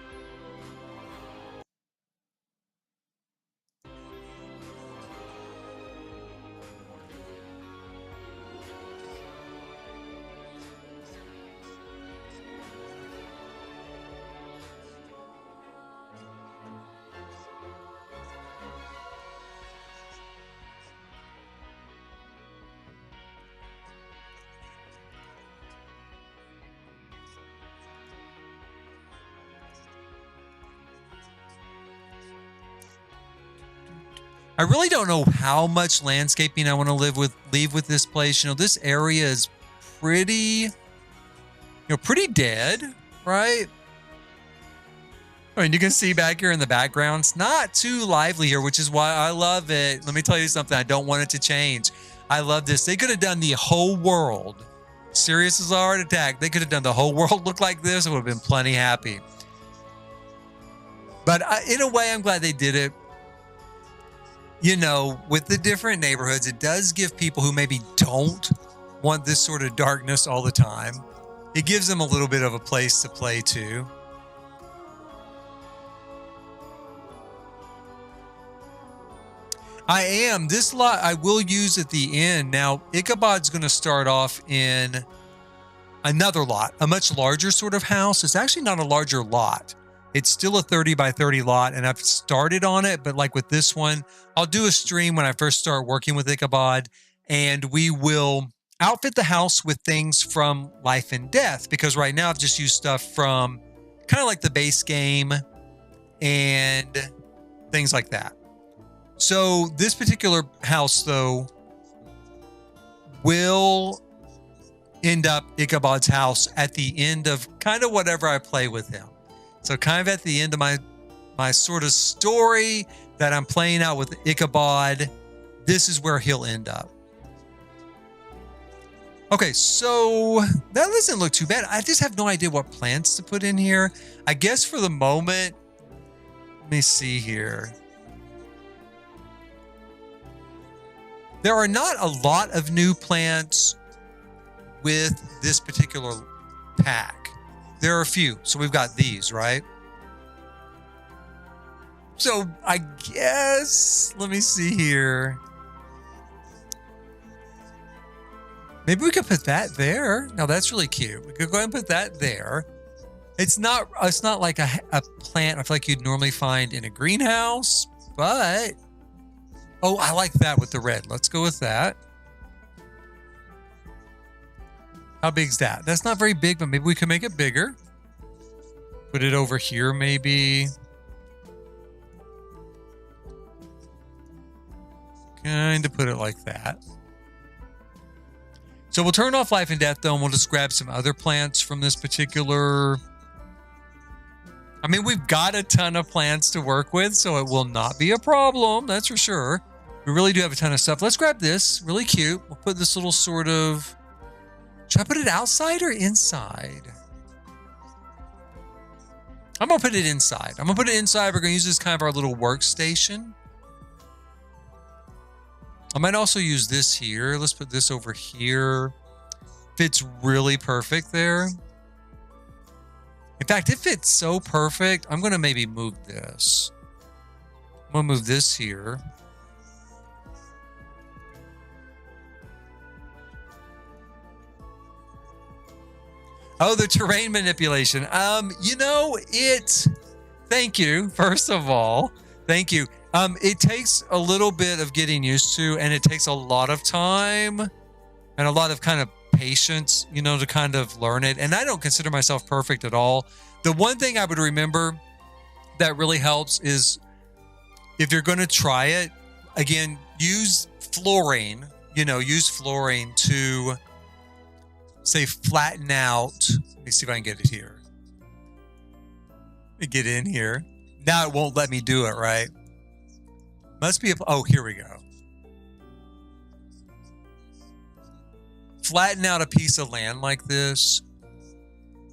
I really don't know how much landscaping I want to leave with this place. This area is pretty, pretty dead, right? I mean, you can see back here in the background, it's not too lively here, which is why I love it. Let me tell you something. I don't want it to change. I love this. They could have done the whole world. Serious as a heart attack. They could have done the whole world look like this. I would have been plenty happy. But in a way, I'm glad they did it. With the different neighborhoods, it does give people who maybe don't want this sort of darkness all the time. It gives them a little bit of a place to play too. This lot I will use at the end. Now, Ichabod's going to start off in another lot, a much larger sort of house. It's actually not a larger lot. It's still a 30 by 30 lot, and I've started on it, but like with this one, I'll do a stream when I first start working with Ichabod, and we will outfit the house with things from Life and Death, because right now I've just used stuff from kind of like the base game and things like that. So this particular house, though, will end up Ichabod's house at the end of kind of whatever I play with him. So kind of at the end of my sort of story that I'm playing out with Ichabod, this is where he'll end up. Okay, so that doesn't look too bad. I just have no idea what plants to put in here. I guess for the moment, let me see here. There are not a lot of new plants with this particular pack. There are a few. So we've got these, right? So I guess, let me see here. Maybe we could put that there. Now that's really cute. We could go ahead and put that there. It's not like a plant I feel like you'd normally find in a greenhouse, but oh, I like that with the red. Let's go with that. How big's that? That's not very big, but maybe we can make it bigger. Put it over here, maybe. Kind of put it like that. So we'll turn off life and death though, and we'll just grab some other plants from this particular. I mean, we've got a ton of plants to work with, so it will not be a problem. That's for sure. We really do have a ton of stuff. Let's grab this. Really cute. We'll put this little sort of. Should I put it outside or inside? I'm going to put it inside. I'm going to put it inside. We're going to use this kind of our little workstation. I might also use this here. Let's put this over here. Fits really perfect there. In fact, it fits so perfect, I'm going to maybe move this. I'm going to move this here. Oh, the terrain manipulation. Thank you, first of all. Thank you. It takes a little bit of getting used to, and it takes a lot of time and a lot of kind of patience, to kind of learn it. And I don't consider myself perfect at all. The one thing I would remember that really helps is if you're going to try it, again, use fluorine, use fluorine to say flatten out. Let me see if I can get it here. Let me get in here. Now it won't let me do it, right? Must be, oh, here we go. Flatten out a piece of land like this,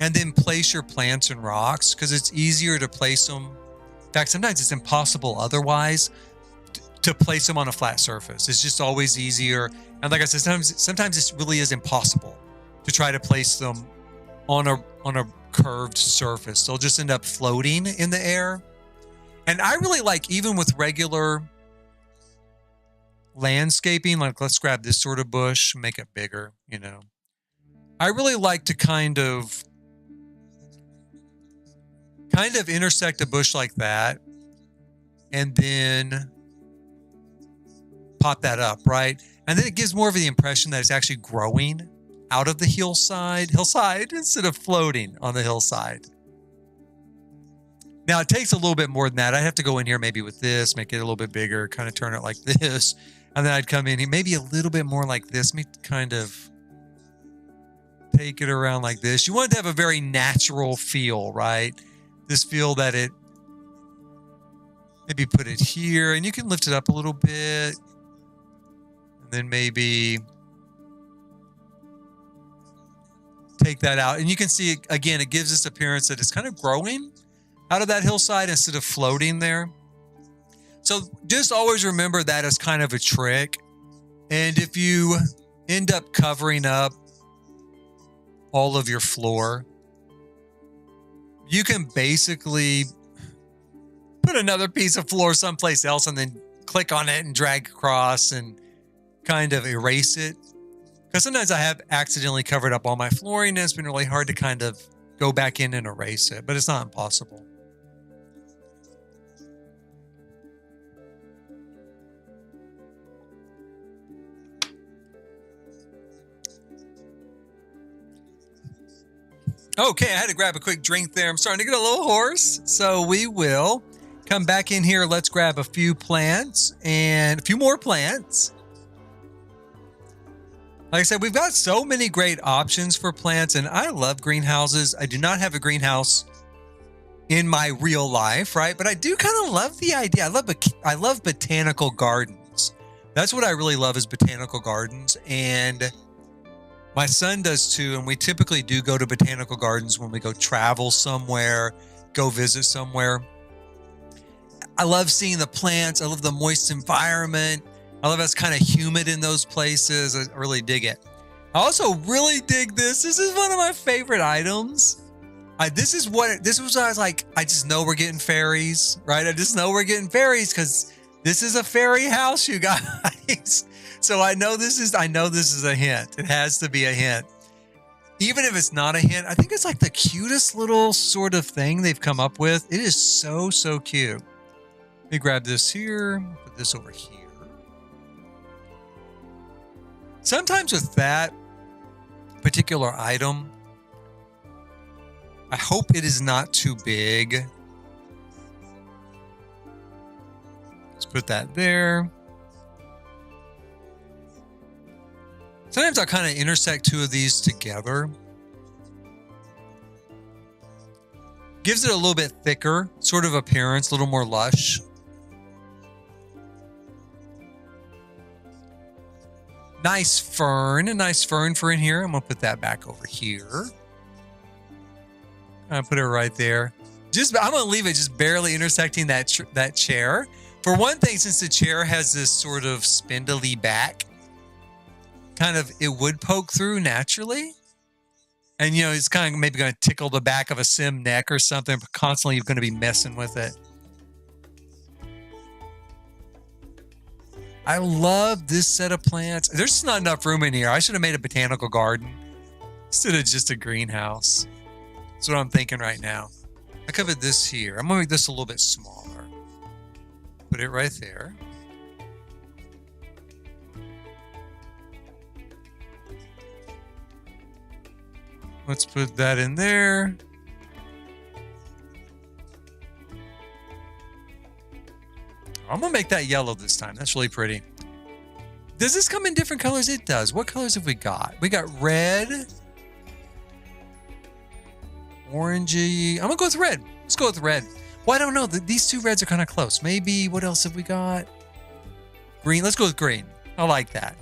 and then place your plants and rocks, because it's easier to place them. In fact, sometimes it's impossible otherwise to place them on a flat surface. It's just always easier. And like I said, sometimes it really is impossible to try to place them on a curved surface. They'll just end up floating in the air. And I really like, even with regular landscaping, like let's grab this sort of bush, make it bigger, I really like to kind of intersect a bush like that and then pop that up, right? And then it gives more of the impression that it's actually growing out of the hillside instead of floating on the hillside. Now it takes a little bit more than that. I'd have to go in here maybe with this, make it a little bit bigger, kind of turn it like this. And then I'd come in here, maybe a little bit more like this. Let me kind of take it around like this. You want it to have a very natural feel, right? This feel that it, maybe put it here, and you can lift it up a little bit. And then maybe take that out. And you can see, again, it gives this appearance that it's kind of growing out of that hillside instead of floating there. So just always remember that as kind of a trick. And if you end up covering up all of your floor, you can basically put another piece of floor someplace else and then click on it and drag across and kind of erase it. Because sometimes I have accidentally covered up all my flooring and it's been really hard to kind of go back in and erase it, but it's not impossible. Okay, I had to grab a quick drink there. I'm starting to get a little hoarse. So we will come back in here. Let's grab a few plants and a few more plants. Like I said, we've got so many great options for plants, and I love greenhouses. I do not have a greenhouse in my real life, right? But I do kind of love the idea. I love botanical gardens. That's what I really love, is botanical gardens. And My son does too, and we typically do go to botanical gardens when we go travel somewhere, go visit somewhere. I love seeing the plants. I love the moist environment. I love how it's kind of humid in those places. I really dig it. I also really dig this. This is one of my favorite items. This was what I was like, I just know we're getting fairies, right? I just know we're getting fairies because this is a fairy house, you guys. So I know this is a hint. It has to be a hint. Even if it's not a hint, I think it's like the cutest little sort of thing they've come up with. It is so, so cute. Let me grab this here, put this over here. Sometimes with that particular item, I hope it is not too big. Let's put that there. Sometimes I kind of intersect two of these together. Gives it a little bit thicker sort of appearance, a little more lush. Nice fern, a nice fern for in here. I'm gonna put that back over here. I'm gonna put it right there. I'm gonna leave it just barely intersecting that chair. For one thing, since the chair has this sort of spindly back, it would poke through naturally. And, it's kind of maybe going to tickle the back of a sim neck or something, but constantly you're going to be messing with it. I love this set of plants. There's just not enough room in here. I should have made a botanical garden instead of just a greenhouse. That's what I'm thinking right now. I could put this here. I'm going to make this a little bit smaller. Put it right there. Let's put that in there. I'm going to make that yellow this time. That's really pretty. Does this come in different colors? It does. What colors have we got? We got red. Orangey. I'm going to go with red. Let's go with red. Well, I don't know. These two reds are kind of close. Maybe, what else have we got? Green. Let's go with green. I like that.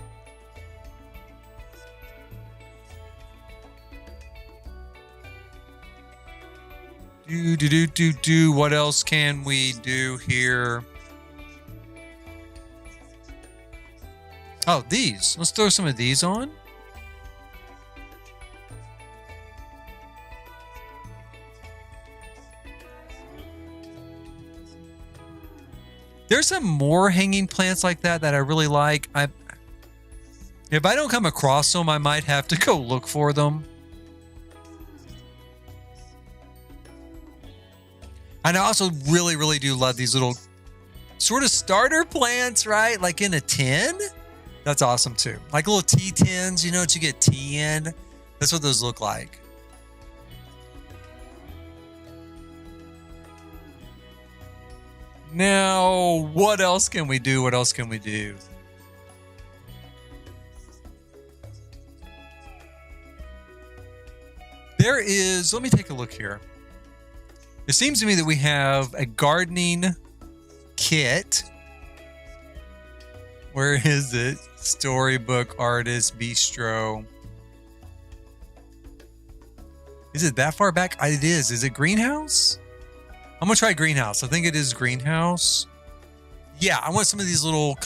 What else can we do here? Oh, these. Let's throw some of these on. There's some more hanging plants like that I really like. If I don't come across them, I might have to go look for them. And I also really, really do love these little sort of starter plants, right? Like in a tin. That's awesome too. Like little tea tins, what you get tea in. That's what those look like. Now, what else can we do? What else can we do? There is, let me take a look here. It seems to me that we have a gardening kit. Where is it? Storybook Artist Bistro. Is it that far back? It is. Is it greenhouse? I'm going to try greenhouse. I think it is greenhouse. Yeah, I want some of these little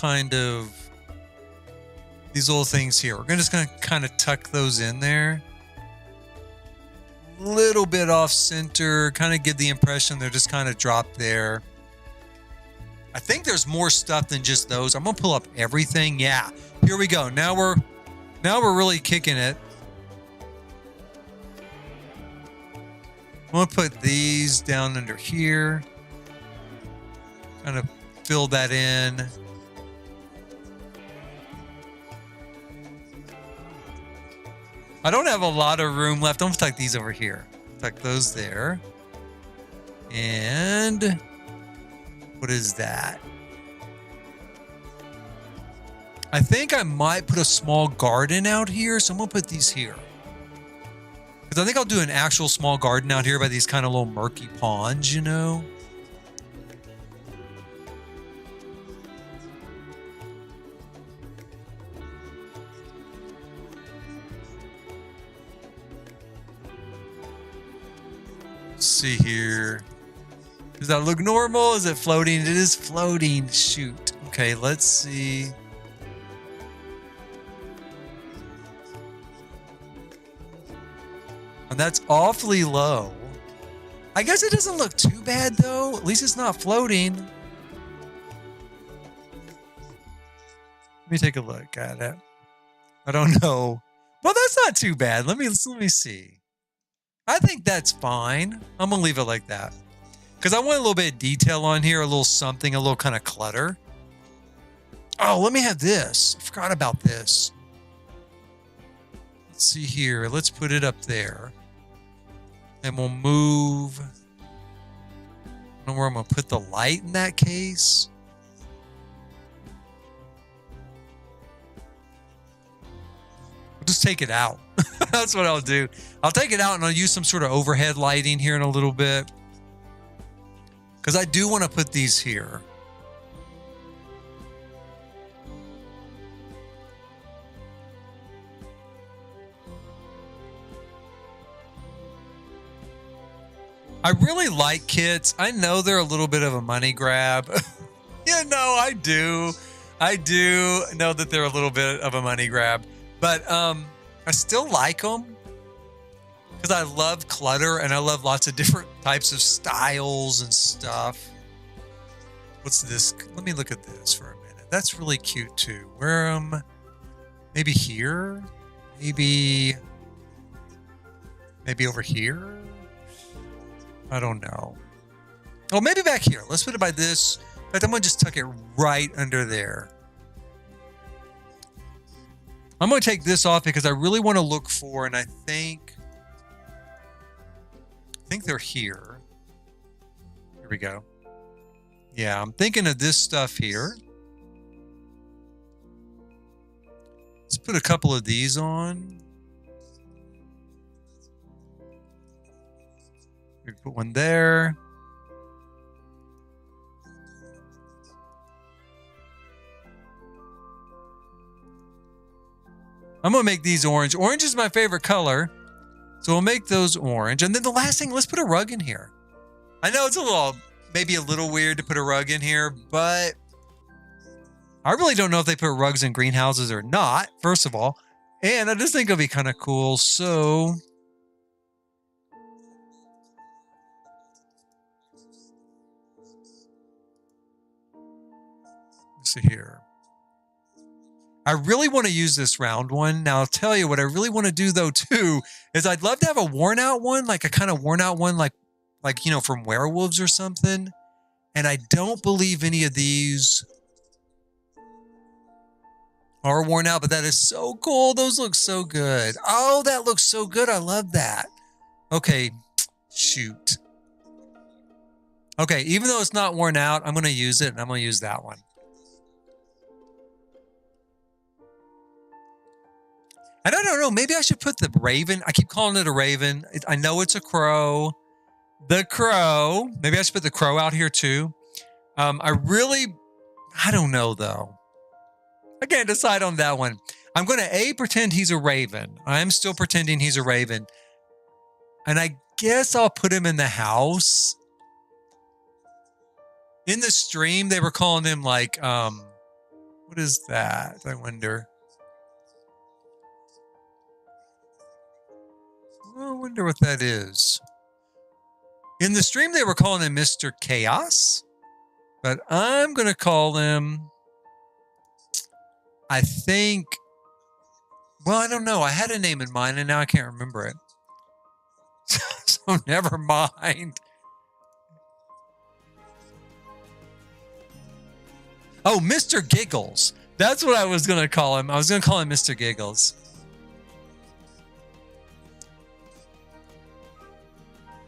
these little things here. We're just going to kind of tuck those in there. Little bit off center, kind of give the impression they're just kind of dropped there. I think there's more stuff than just those. I'm gonna pull up everything. Yeah, here we go. Now we're really kicking it. I'm gonna put these down under here. Kind of fill that in. I don't have a lot of room left. I'm gonna tuck these over here. Tuck those there. And what is that? I think I might put a small garden out here. So I'm gonna put these here. Because I think I'll do an actual small garden out here by these kind of little murky ponds, Let's see here. Does that look normal? Is it floating? It is floating. Shoot. Okay, let's see. And that's awfully low. I guess it doesn't look too bad though. At least it's not floating. Let me take a look at it. I don't know. Well, that's not too bad. Let me see. I think that's fine. I'm gonna leave it like that. Because I want a little bit of detail on here, a little something, a little kind of clutter. Oh, let me have this. I forgot about this. Let's see here. Let's put it up there. And we'll move. I don't know where I'm going to put the light in that case. We'll just take it out. That's what I'll do. I'll take it out and I'll use some sort of overhead lighting here in a little bit. Because I do want to put these here. I really like kits. I know they're a little bit of a money grab. You know, I do. I do know that they're a little bit of a money grab. But I still like them. Because I love clutter and I love lots of different types of styles and stuff. What's this? Let me look at this for a minute. That's really cute too. Where maybe here? Maybe over here? I don't know. Oh, maybe back here. Let's put it by this. In fact, I'm going to just tuck it right under there. I'm going to take this off because I really want to look for, and I think they're here. Here we go. Yeah, I'm thinking of this stuff here. Let's put a couple of these on. We put one there. I'm going to make these orange. Orange is my favorite color. So we'll make those orange. And then the last thing, let's put a rug in here. I know it's maybe a little weird to put a rug in here, but I really don't know if they put rugs in greenhouses or not, first of all. And I just think it'll be kind of cool. So let's see here. I really want to use this round one. Now, I'll tell you what I really want to do, though, too, is I'd love to have a worn out one, like a kind of worn out one, like you know, from Werewolves or something. And I don't believe any of these are worn out, but that is so cool. Those look so good. Oh, that looks so good. I love that. Okay, shoot. Okay, even though it's not worn out, I'm going to use it, and I'm going to use that one. And I don't know, maybe I should put the raven. I keep calling it a raven. I know it's a crow. The crow. Maybe I should put the crow out here too. I don't know though. I can't decide on that one. I'm going to pretend he's a raven. I'm still pretending he's a raven. And I guess I'll put him in the house. In the stream, they were calling him like, what is that? I wonder. I wonder what that is. In the stream, they were calling him Mr. Chaos, but I'm going to call him, I think, well, I don't know. I had a name in mind, and now I can't remember it. So never mind. Oh, Mr. Giggles. That's what I was going to call him. I was going to call him Mr. Giggles.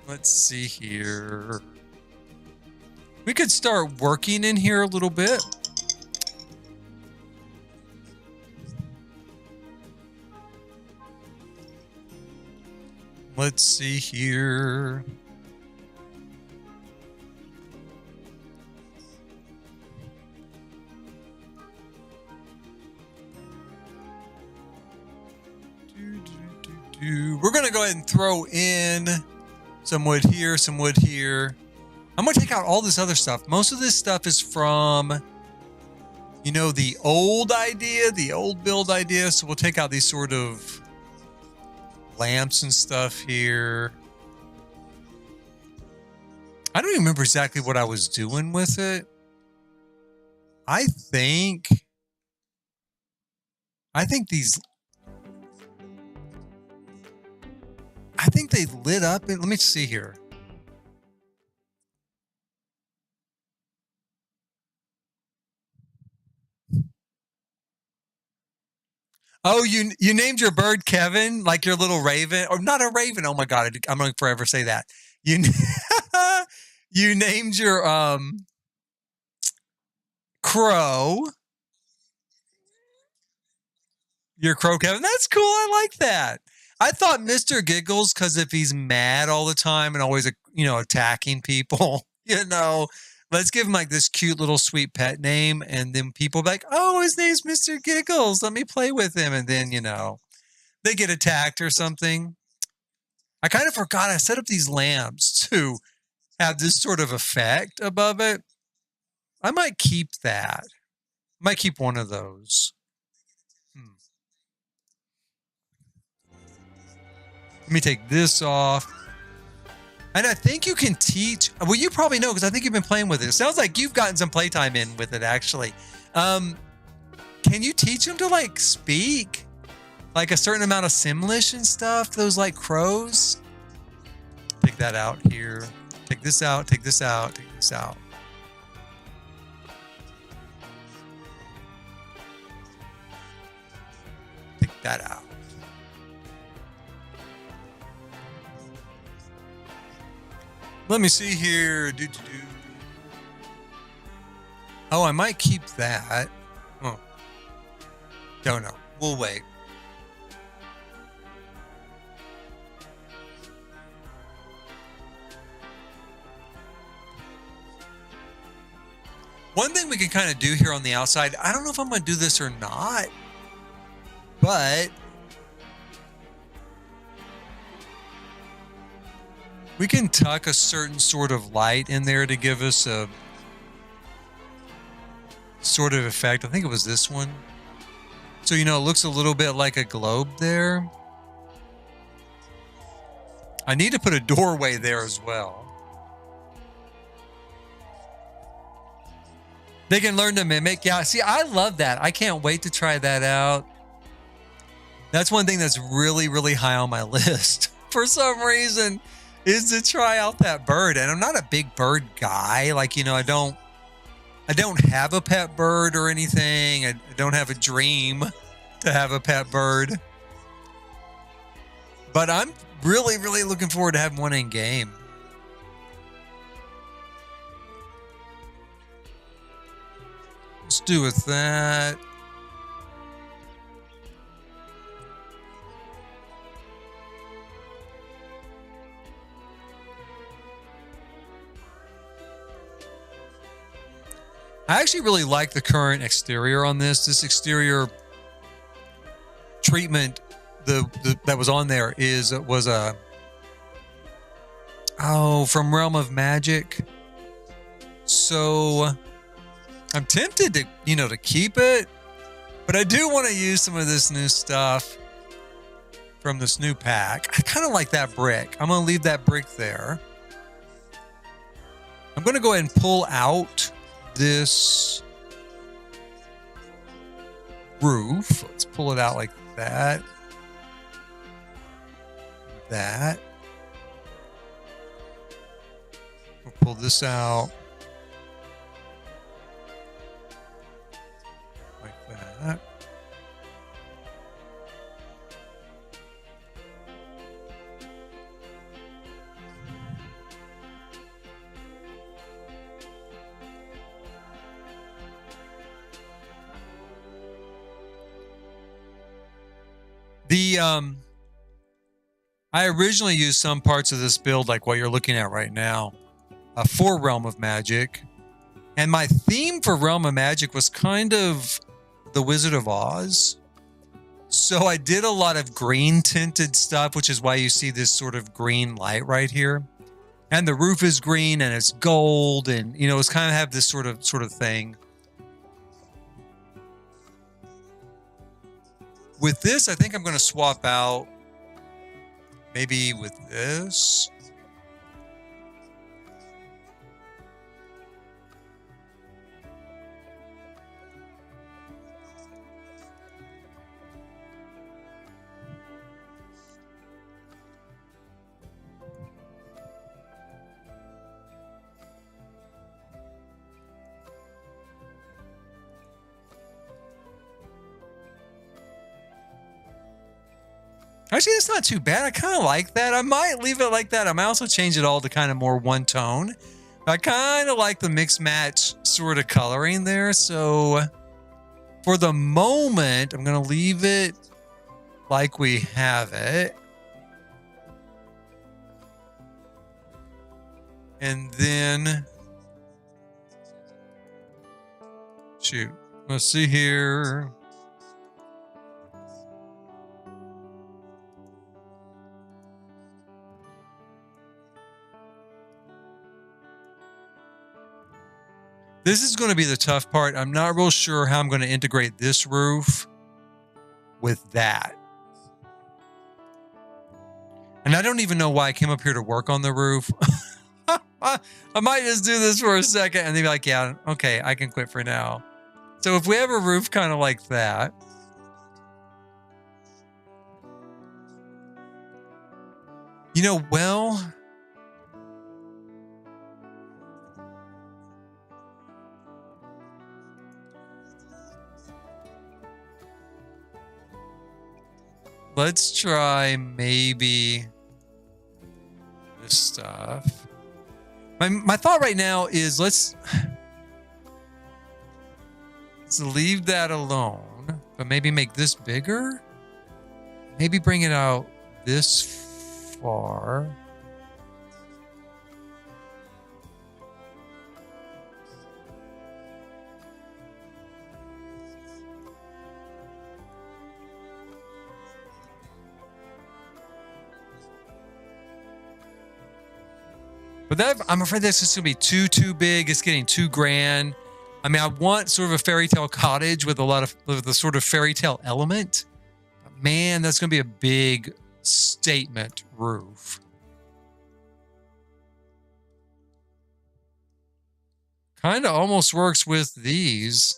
Let's see here. We could start working in here a little bit. Let's see here. We're going to go ahead and throw in Some wood here, some wood here. I'm going to take out all this other stuff. Most of this stuff is from, you know, the old idea, the old build idea. So we'll take out these sort of lamps and stuff here. I don't even remember exactly what I was doing with it. I think they lit up. Let me see here. Oh, you named your bird Kevin, like your little raven, or not a raven? Oh my God, I'm going to forever say that. You you named your crow. Your crow Kevin. That's cool. I like that. I thought Mr. Giggles, because if he's mad all the time and always, you know, attacking people, you know, let's give him like this cute little sweet pet name. And then people be like, oh, his name's Mr. Giggles. Let me play with him. And then, you know, they get attacked or something. I kind of forgot I set up these lamps to have this sort of effect above it. I might keep that. I might keep one of those. Let me take this off. And I think you can teach. Well, you probably know because I think you've been playing with it. It sounds like you've gotten some playtime in with it, actually. Can you teach them to, like, speak? Like a certain amount of Simlish and stuff? Those, like, crows? Take that out here. Take this out. Take this out. Take this out. Take that out. Let me see here. Oh, I might keep that. Oh. Don't know. We'll wait. One thing we can kind of do here on the outside, I don't know if I'm going to do this or not, but we can tuck a certain sort of light in there to give us a sort of effect. I think it was this one. So, you know, it looks a little bit like a globe there. I need to put a doorway there as well. They can learn to mimic. Yeah, see, I love that. I can't wait to try that out. That's one thing that's really, really high on my list for some reason, is to try out that bird. And I'm not a big bird guy. Like, you know, I don't have a pet bird or anything. I don't have a dream to have a pet bird. But I'm really, really looking forward to having one in game. Let's do with that. I actually really like the current exterior on this. This exterior treatment that was on there was from Realm of Magic. So I'm tempted to, you know, to keep it, but I do want to use some of this new stuff from this new pack. I kind of like that brick. I'm going to leave that brick there. I'm going to go ahead and pull out this roof. Let's pull it out like that. That. We'll pull this out like that. I originally used some parts of this build, like what you're looking at right now, for Realm of Magic. And my theme for Realm of Magic was kind of the Wizard of Oz. So I did a lot of green tinted stuff, which is why you see this sort of green light right here. And the roof is green and it's gold, and you know, it's kind of have this sort of thing. With this, I think I'm going to swap out maybe with this. Actually, it's not too bad. I kind of like that. I might leave it like that. I might also change it all to kind of more one tone. I kind of like the mix match sort of coloring there. So for the moment, I'm going to leave it like we have it. And then, shoot, let's see here. This is going to be the tough part. I'm not real sure how I'm going to integrate this roof with that. And I don't even know why I came up here to work on the roof. I might just do this for a second and then be like, yeah, okay, I can quit for now. So if we have a roof kind of like that. You know, well, let's try maybe this stuff. My thought right now is let's leave that alone, but maybe make this bigger. Maybe bring it out this far. But that, I'm afraid that's just going to be too big. It's getting too grand. I mean, I want sort of a fairy tale cottage with the sort of fairy tale element. But man, that's going to be a big statement roof. Kind of almost works with these.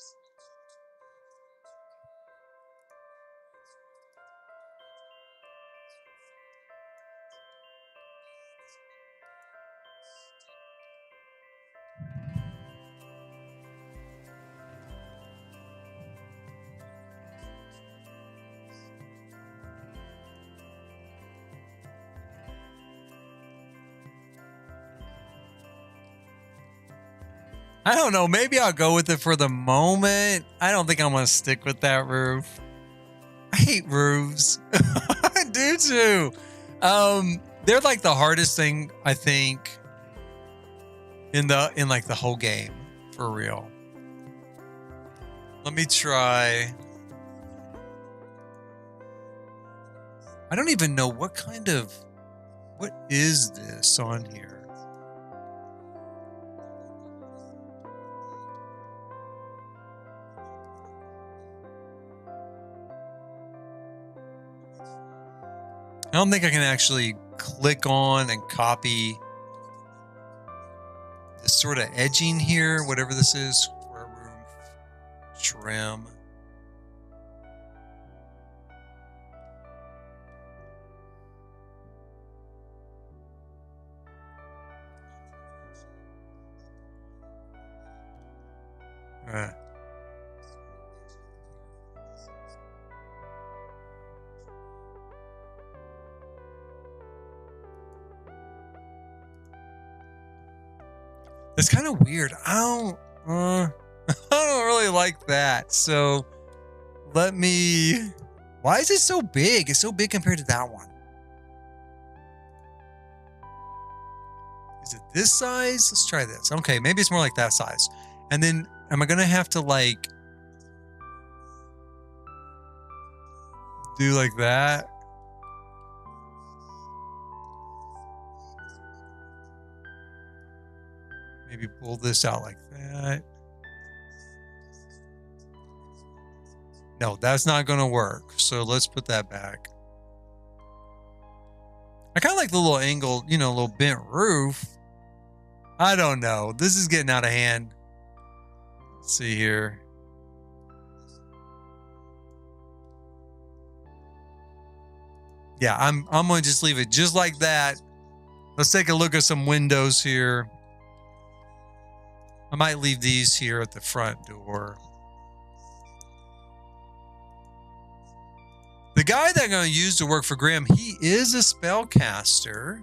I don't know. Maybe I'll go with it for the moment. I don't think I'm going to stick with that roof. I hate roofs. I do too. They're like the hardest thing, I think, in like the whole game, for real. Let me try. I don't even know what is this on here? I don't think I can actually click on and copy this sort of edging here, whatever this is. Square room, trim. It's kind of weird. I don't really like that. So let me. Why is it so big? It's so big compared to that one. Is it this size? Let's try this. Okay, maybe it's more like that size. And then am I gonna have to like do like that? Maybe pull this out like that. No, that's not going to work. So let's put that back. I kind of like the little angled, you know, little bent roof. I don't know. This is getting out of hand. Let's see here. Yeah, I'm going to just leave it just like that. Let's take a look at some windows here. I might leave these here at the front door. The guy that I'm going to use to work for Graham, he is a spellcaster.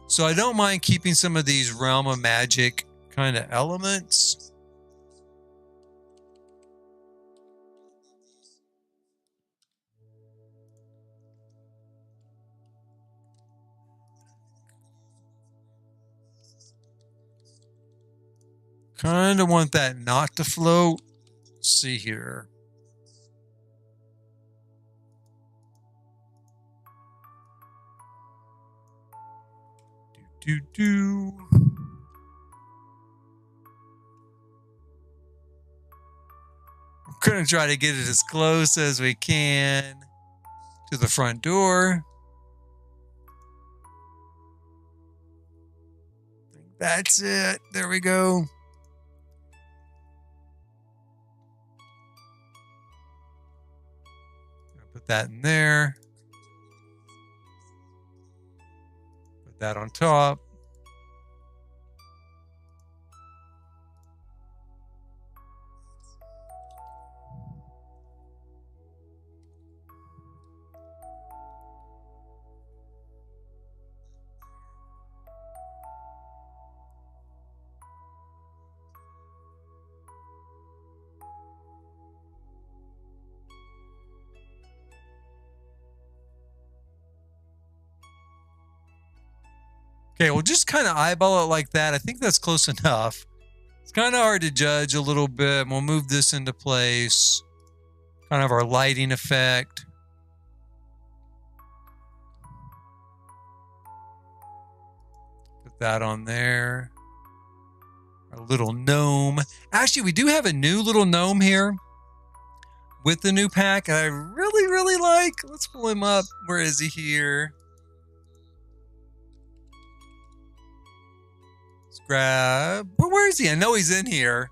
So I don't mind keeping some of these Realm of Magic kind of elements. Kind of want that not to float. Let's see here. Do. We're going to try to get it as close as we can to the front door. That's it. There we go. Put that in there. Put that on top. Okay, we'll just kind of eyeball it like that. I think that's close enough. It's kind of hard to judge a little bit. We'll move this into place. Kind of our lighting effect. Put that on there. Our little gnome. Actually, we do have a new little gnome here with the new pack. I really, really like. Let's pull him up. Where is he here? Grab. Where is he? I know he's in here.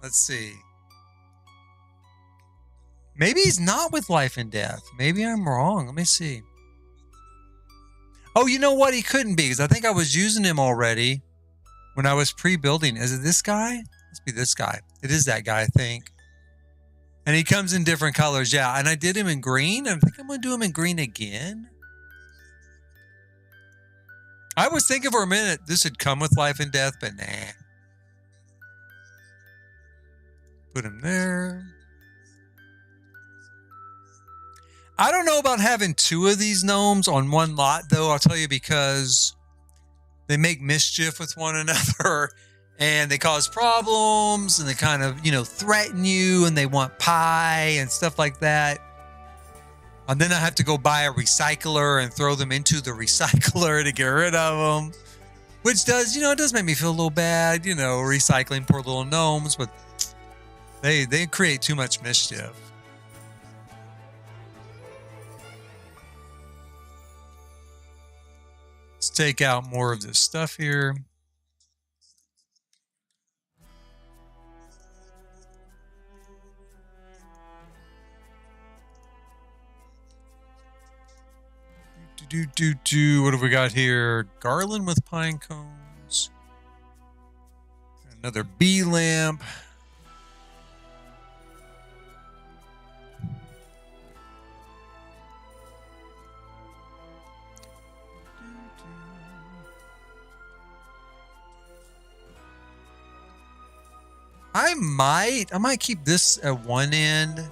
Let's see. Maybe he's not with Life and Death. Maybe I'm wrong. Let me see. Oh, you know what? He couldn't be because I think I was using him already when I was pre-building. Is it this guy? Must be this guy. It is that guy, I think. And he comes in different colors. Yeah, and I did him in green. I think I'm going to do him in green again. I was thinking for a minute this would come with Life and Death, but nah. Put him there. I don't know about having two of these gnomes on one lot, though. I'll tell you, because they make mischief with one another and they cause problems and they kind of, you know, threaten you and they want pie and stuff like that. And then I have to go buy a recycler and throw them into the recycler to get rid of them. Which does, you know, it does make me feel a little bad, you know, recycling poor little gnomes, but they create too much mischief. Let's take out more of this stuff here. What have we got here? Garland with pine cones. Another bee lamp. I might keep this at one end.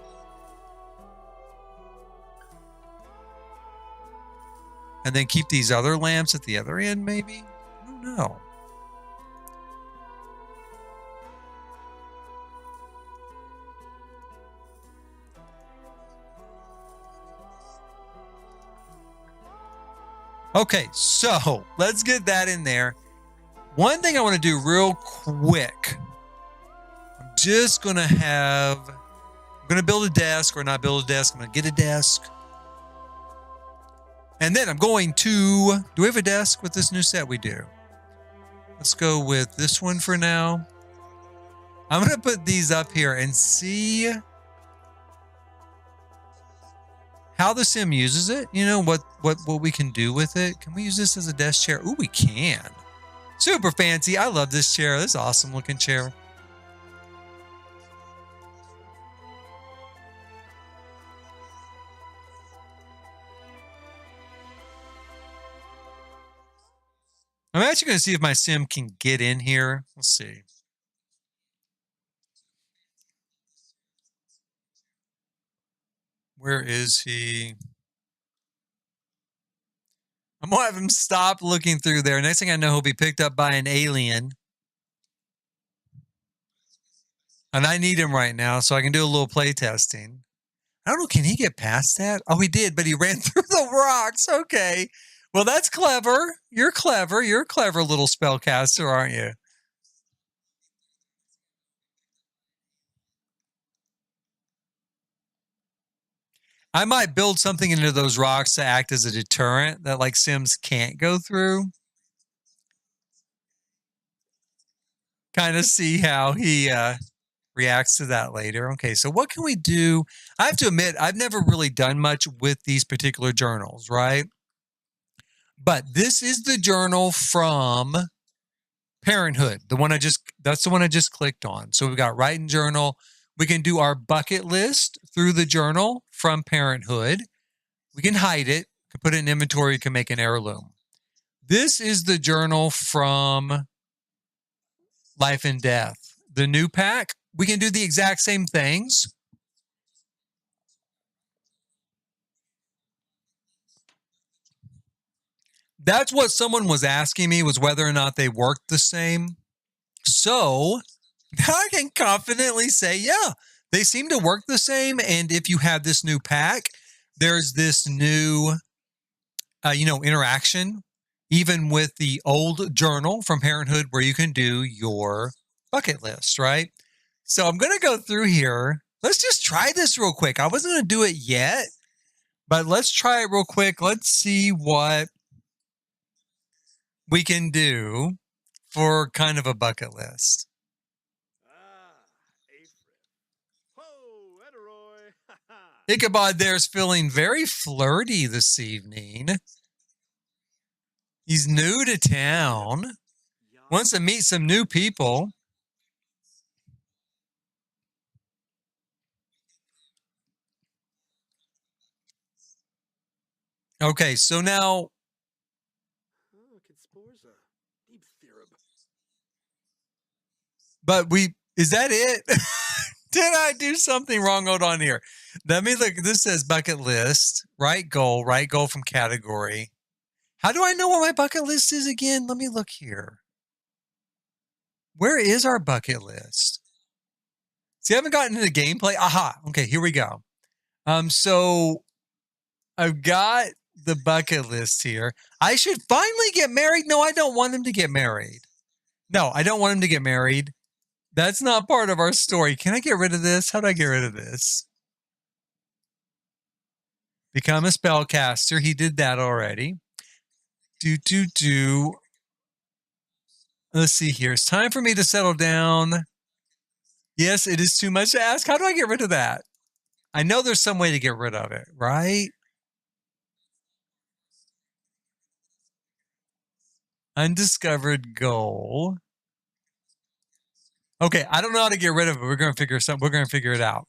And then keep these other lamps at the other end, maybe? I don't know. Okay, so let's get that in there. One thing I want to do real quick. I'm just going to I'm going to build a desk or not build a desk. I'm going to get a desk. And then I'm going to, do we have a desk with this new set? We do. Let's go with this one for now. I'm going to put these up here and see how the sim uses it. You know, what we can do with it. Can we use this as a desk chair? Ooh, we can. Super fancy. I love this chair. This is an awesome looking chair. I'm actually going to see if my sim can get in here. Let's see. Where is he? I'm going to have him stop looking through there. Next thing I know, he'll be picked up by an alien. And I need him right now so I can do a little play testing. I don't know, can he get past that? Oh, he did, but he ran through the rocks. Okay. Well, that's clever. You're clever. You're a clever little spellcaster, aren't you? I might build something into those rocks to act as a deterrent that like Sims can't go through. Kind of see how he reacts to that later. Okay, so what can we do? I have to admit, I've never really done much with these particular journals, right? But this is the journal from Parenthood. That's the one I just clicked on. So we've got Write in Journal. We can do our bucket list through the journal from Parenthood. We can hide it, can put it in inventory, can make an heirloom. This is the journal from Life and Death. The new pack, we can do the exact same things. That's what someone was asking me, was whether or not they worked the same. So now I can confidently say, yeah, they seem to work the same. And if you have this new pack, there's this new, interaction, even with the old journal from Parenthood, where you can do your bucket list, right? So I'm going to go through here. Let's just try this real quick. I wasn't going to do it yet, but let's try it real quick. Let's see what we can do for kind of a bucket list. Ichabod there's feeling very flirty this evening. He's new to town, wants to meet some new people. Okay, so now, but is that it? Did I do something wrong? Hold on here. Let me look. This says bucket list, right goal from category. How do I know what my bucket list is again? Let me look here. Where is our bucket list? See, I haven't gotten into gameplay. Aha. Okay, here we go. So I've got the bucket list here. I should finally get married. No, I don't want him to get married. No, I don't want him to get married. That's not part of our story. Can I get rid of this? How do I get rid of this? Become a spellcaster. He did that already. Let's see here. It's time for me to settle down. Yes, it is too much to ask. How do I get rid of that? I know there's some way to get rid of it, right? Undiscovered goal. Okay, I don't know how to get rid of it. We're going to figure it out.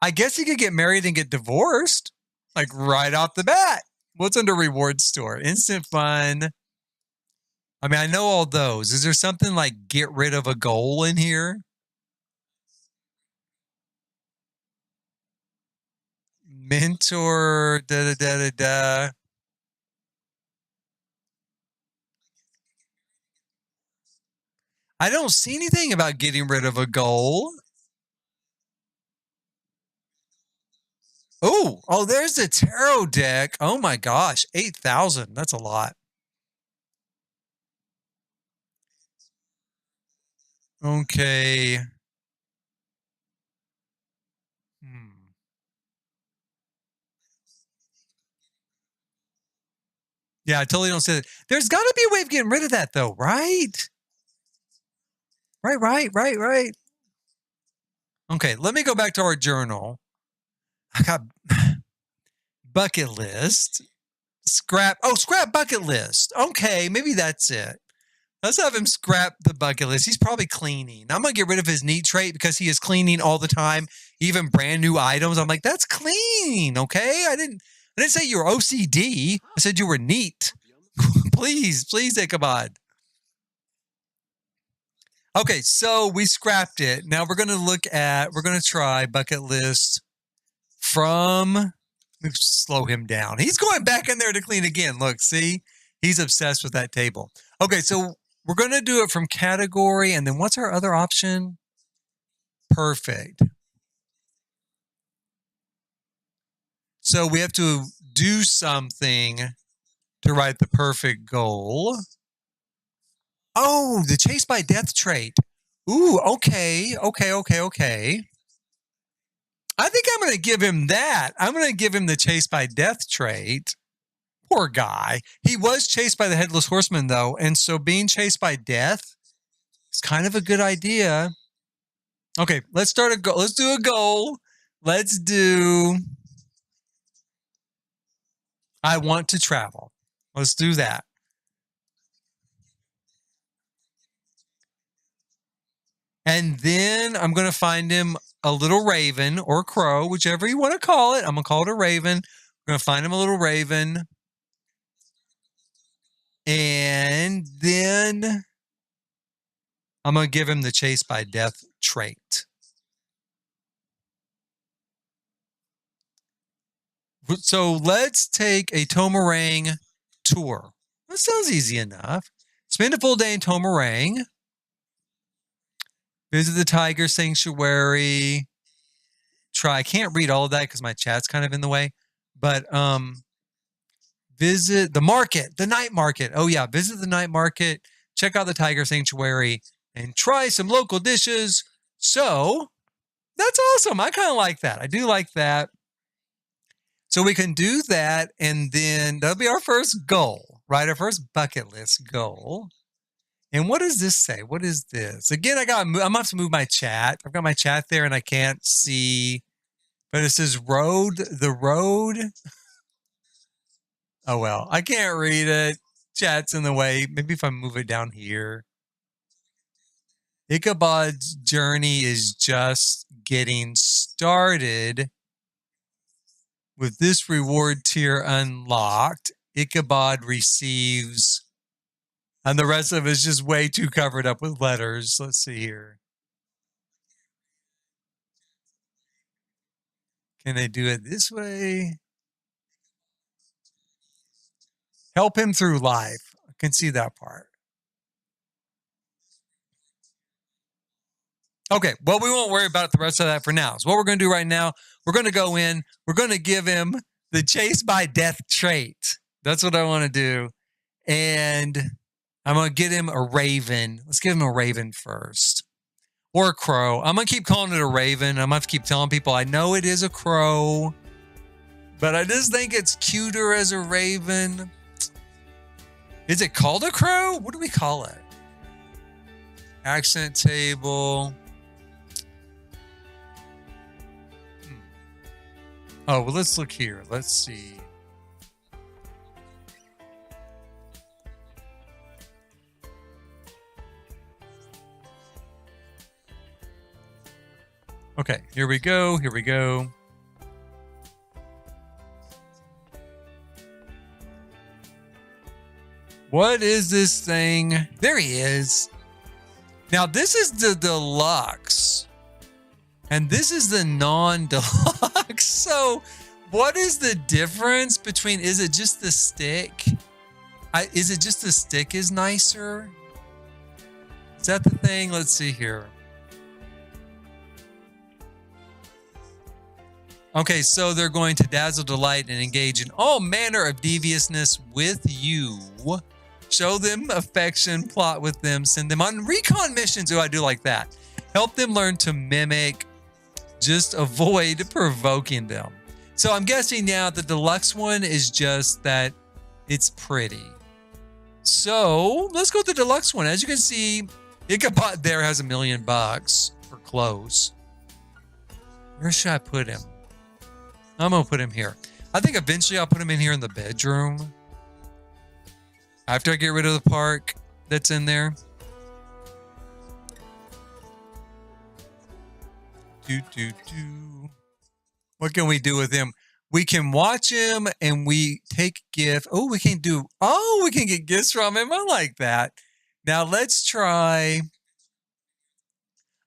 I guess you could get married and get divorced, like right off the bat. What's under reward store? Instant fun. I mean, I know all those. Is there something like get rid of a goal in here? Mentor, da-da-da-da-da. I don't see anything about getting rid of a goal. Oh, there's the tarot deck. Oh my gosh, 8,000. That's a lot. Okay. Yeah, I totally don't say that. There's got to be a way of getting rid of that, though, right? Right. Okay, let me go back to our journal. I got bucket list, scrap. Oh, scrap bucket list. Okay, maybe that's it. Let's have him scrap the bucket list. He's probably cleaning. I'm going to get rid of his neat trait because he is cleaning all the time, even brand new items. I'm like, that's clean, okay? I didn't say you were OCD. I said you were neat. Please, Ichabod. Okay, so we scrapped it. Now we're going to try bucket list from, let me slow him down. He's going back in there to clean again. Look, see? He's obsessed with that table. Okay, so we're going to do it from category, and then what's our other option? Perfect. So we have to do something to write the perfect goal. Oh, the chase by death trait. Ooh, okay. I think I'm going to give him that. I'm going to give him the chase by death trait. Poor guy. He was chased by the headless horseman, though, and so being chased by death is kind of a good idea. Okay, let's start a goal. Let's do a goal. Let's do I want to travel. Let's do that. And then I'm going to find him a little raven or crow, whichever you want to call it. I'm going to call it a raven. I'm going to find him a little raven. And then I'm going to give him the chase by death trait. So let's take a Tomarang tour. That sounds easy enough. Spend a full day in Tomarang. Visit the tiger sanctuary. I can't read all of that because my chat's kind of in the way. But visit the market, the night market. Oh yeah, visit the night market. Check out the tiger sanctuary and try some local dishes. So that's awesome. I kind of like that. I do like that. So we can do that, and then that'll be our first goal, right? Our first bucket list goal. And what does this say? What is this? Again, I'm going to have to move my chat. I've got my chat there, and I can't see. But it says the road. Oh, well, I can't read it. Chat's in the way. Maybe if I move it down here. Ichabod's journey is just getting started. With this reward tier unlocked, Ichabod receives, and the rest of it is just way too covered up with letters. Let's see here. Can I do it this way? Help him through life. I can see that part. Okay, well, we won't worry about the rest of that for now. So what we're going to do right now, we're going to go in, we're going to give him the chase by death trait. That's what I want to do. And I'm going to get him a raven. Let's give him a raven first. Or a crow. I'm going to keep calling it a raven. I'm going to have to keep telling people I know it is a crow, but I just think it's cuter as a raven. Is it called a crow? What do we call it? Accent table. Oh, well, let's look here. Let's see. Okay, here we go. What is this thing? There he is. Now, this is the deluxe. And this is the non-deluxe. So, what is the difference between, is it just the stick? Is it just the stick is nicer? Is that the thing? Let's see here. Okay, so they're going to dazzle, delight, and engage in all manner of deviousness with you. Show them affection, plot with them, send them on recon missions. Oh, I do like that. Help them learn to mimic. Just avoid provoking them. So I'm guessing now the deluxe one is just that it's pretty. So let's go with the deluxe one. As you can see, Ichabod there has $1 million for clothes. Where should I put him? I'm going to put him here. I think eventually I'll put him in here in the bedroom. After I get rid of the park that's in there. What can we do with him? We can watch him and we take gift. Oh, we can get gifts from him. I like that. Now let's try.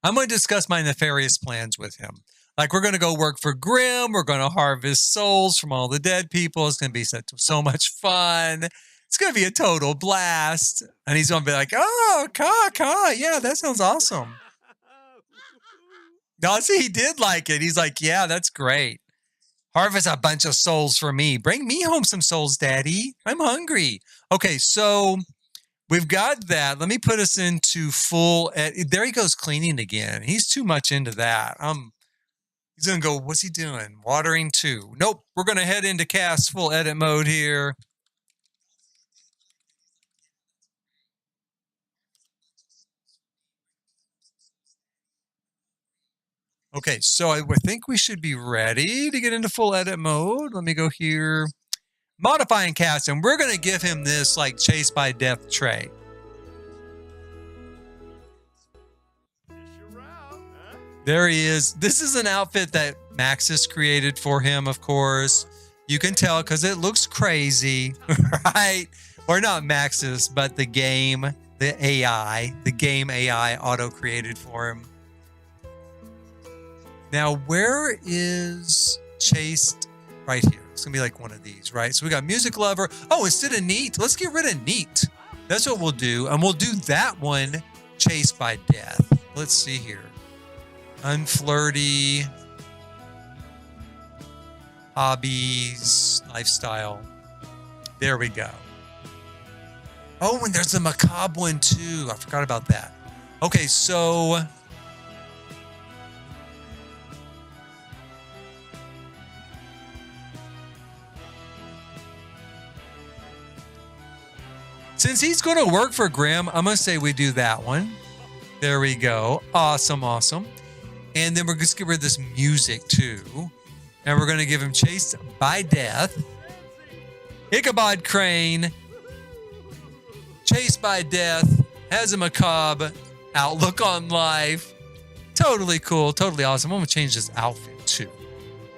I'm going to discuss my nefarious plans with him. Like, we're going to go work for Grimm. We're going to harvest souls from all the dead people. It's going to be so much fun. It's going to be a total blast. And he's going to be like, oh, yeah, that sounds awesome. No, see, he did like it. He's like, yeah, that's great. Harvest a bunch of souls for me. Bring me home some souls, Daddy. I'm hungry. Okay, so we've got that. Let me put us into full. There he goes cleaning again. He's too much into that. He's going to go, what's he doing? Watering too. Nope, we're going to head into cast full edit mode here. Okay, so I think we should be ready to get into full edit mode. Let me go here. Modifying cast, and we're going to give him this like chase by death trait. There he is. This is an outfit that Maxis created for him, of course. You can tell because it looks crazy, right? Or not Maxis, but the game AI auto-created for him. Now, where is chased? Right here. It's going to be like one of these, right? So we got music lover. Oh, instead of neat, let's get rid of neat. That's what we'll do. And we'll do that one chased by death. Let's see here. Unflirty. Hobbies. Lifestyle. There we go. Oh, and there's a macabre one too. I forgot about that. Okay, so since he's going to work for Grimm, I'm going to say we do that one. There we go. Awesome, awesome. And then we're going to get rid of this music too. And we're going to give him chased by death. Ichabod Crane. Chased by death. Has a macabre outlook on life. Totally cool. Totally awesome. I'm going to change this outfit too.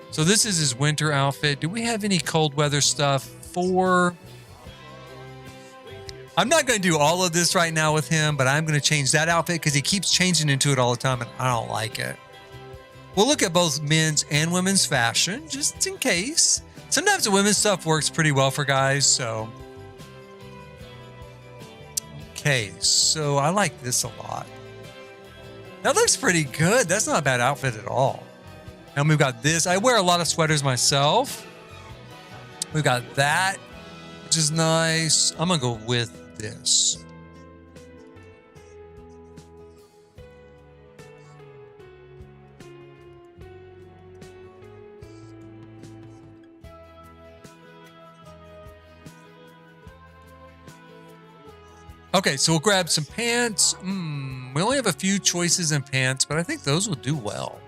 So this is his winter outfit. Do we have any cold weather stuff for... I'm not going to do all of this right now with him, but I'm going to change that outfit because he keeps changing into it all the time, and I don't like it. We'll look at both men's and women's fashion, just in case. Sometimes the women's stuff works pretty well for guys, so. Okay, so I like this a lot. That looks pretty good. That's not a bad outfit at all. And we've got this. I wear a lot of sweaters myself. We've got that, which is nice. I'm going to go with this. Okay, so we'll grab some pants. We only have a few choices in pants, but I think those will do well.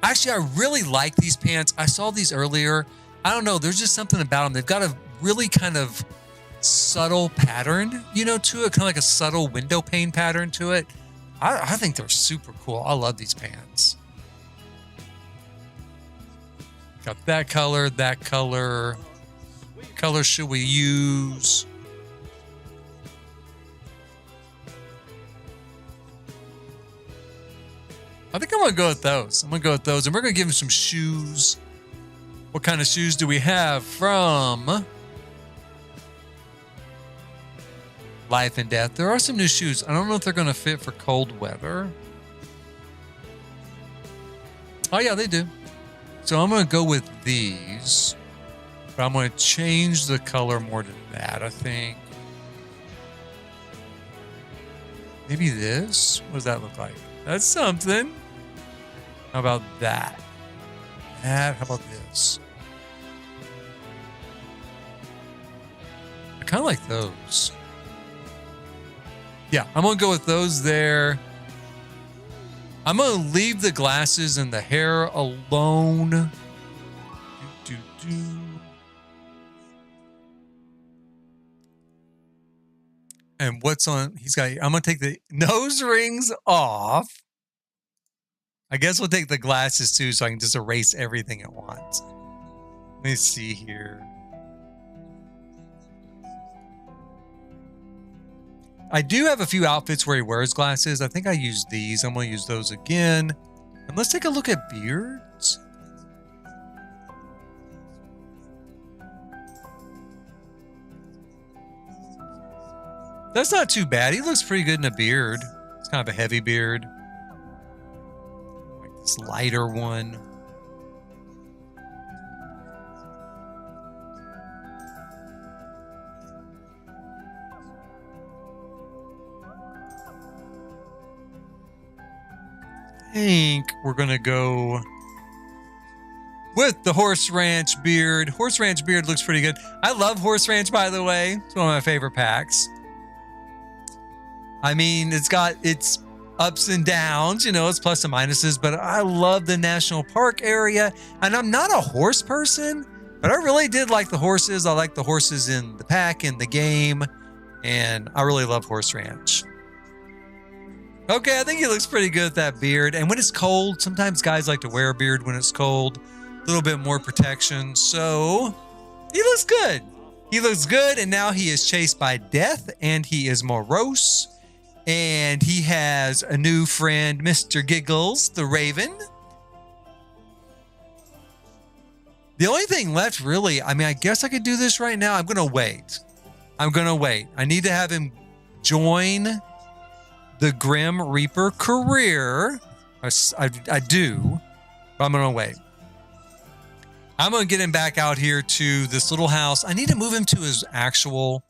Actually, I really like these pants. I saw these earlier. I don't know. There's just something about them. They've got a really kind of subtle pattern, to it, kind of like a subtle window pane pattern to it. I think they're super cool. I love these pants. Got that color, that color. What color should we use? I think I'm going to go with those. And we're going to give him some shoes. What kind of shoes do we have from Life and Death? There are some new shoes. I don't know if they're going to fit for cold weather. Oh, yeah, they do. So I'm going to go with these. But I'm going to change the color more to that, I think. Maybe this? What does that look like? That's something. How about that? How about this? I kind of like those. Yeah, I'm going to go with those there. I'm going to leave the glasses and the hair alone. And what's on? I'm going to take the nose rings off. I guess we'll take the glasses too, so I can just erase everything at once. Let me see here. I do have a few outfits where he wears glasses. I think I used these. I'm going to use those again. And let's take a look at beards. That's not too bad. He looks pretty good in a beard. It's kind of a heavy beard. Like this lighter one. I think we're going to go with the Horse Ranch beard. Horse Ranch beard looks pretty good. I love Horse Ranch, by the way. It's one of my favorite packs. I mean, it's got its ups and downs, you know, it's plus and minuses, but I love the national park area. And I'm not a horse person, but I really did like the horses. I like the horses in the pack, in the game, and I really love Horse Ranch. Okay, I think he looks pretty good with that beard. And when it's cold, sometimes guys like to wear a beard when it's cold. A little bit more protection. So he looks good. He looks good, and now he is chased by death, and he is morose. And he has a new friend, Mr. Giggles, the Raven. The only thing left, really, I mean, I guess I could do this right now. I'm going to wait. I need to have him join the Grim Reaper career. I do, but I'm going to wait. I'm going to get him back out here to this little house. I need to move him to his actual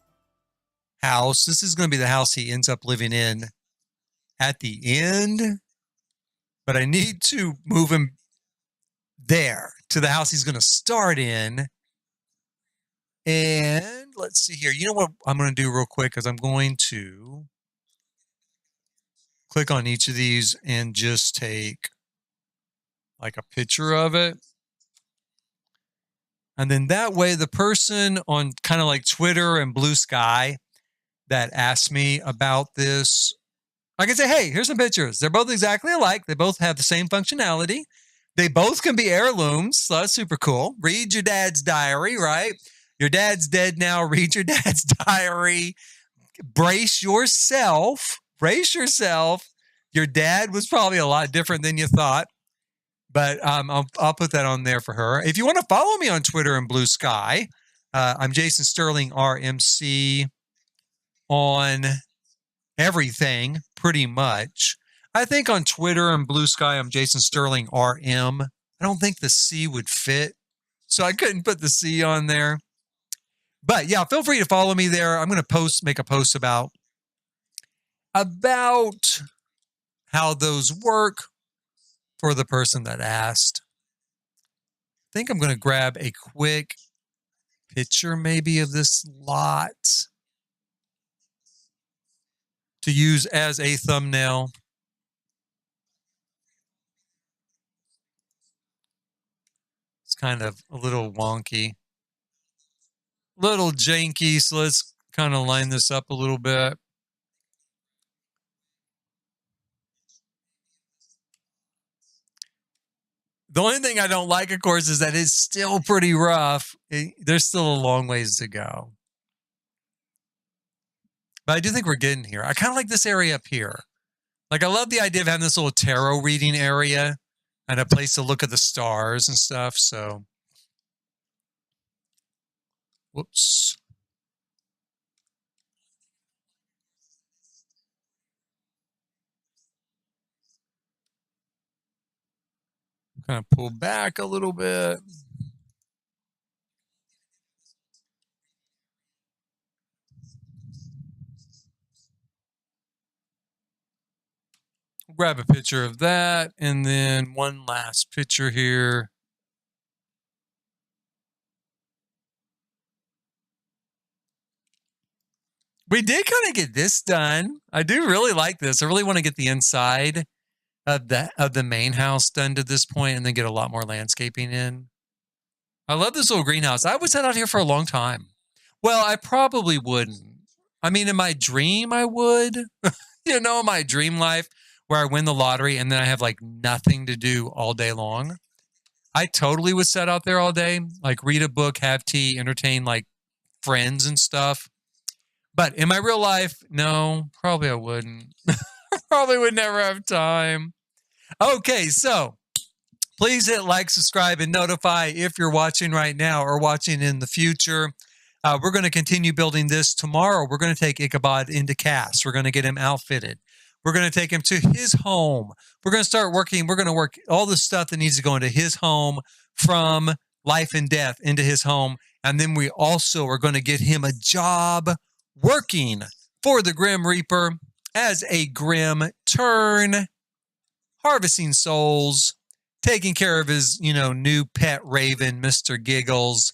house. This is going to be the house he ends up living in at the end, but I need to move him there to the house he's going to start in. And let's see here. You know what I'm going to do real quick, because I'm going to click on each of these and just take like a picture of it. And then that way, the person on kind of like Twitter and Blue Sky that asked me about this, I can say, hey, here's some pictures. They're both exactly alike. They both have the same functionality. They both can be heirlooms. So that's super cool. Read your dad's diary, right? Your dad's dead now. Read your dad's diary. Brace yourself. Brace yourself. Your dad was probably a lot different than you thought. But I'll put that on there for her. If you want to follow me on Twitter and Blue Sky, I'm Jason Sterling RMC on everything, pretty much. I think on Twitter and Blue Sky, I'm Jason Sterling RM. I don't think the C would fit, so I couldn't put the C on there. But yeah, feel free to follow me there. I'm going to make a post about how those work for the person that asked. I think I'm going to grab a quick picture maybe of this lot to use as a thumbnail. It's kind of a little wonky, little janky, so let's kind of line this up a little bit. The only thing I don't like, of course, is that it's still pretty rough. There's still a long ways to go. But I do think we're getting here. I kind of like this area up here. Like, I love the idea of having this little tarot reading area and a place to look at the stars and stuff. So, whoops. Kind of pull back a little bit. Grab a picture of that, and then one last picture here. We did kind of get this done. I do really like this. I really want to get the inside of the main house done to this point, and then get a lot more landscaping in. I love this little greenhouse. I would set out here for a long time. Well, I probably wouldn't. I mean, in my dream, I would. You know, my dream life where I win the lottery and then I have like nothing to do all day long. I totally would set out there all day, like read a book, have tea, entertain like friends and stuff. But in my real life, no, probably I wouldn't. Probably would never have time. Okay, so please hit like, subscribe, and notify if you're watching right now or watching in the future. We're going to continue building this tomorrow. We're going to take Ichabod into cast. We're going to get him outfitted. We're going to take him to his home. We're going to start working. We're going to work all the stuff that needs to go into his home from life and death into his home. And then we also are going to get him a job working for the Grim Reaper as a Grim Turn, harvesting souls, taking care of his, new pet raven, Mr. Giggles,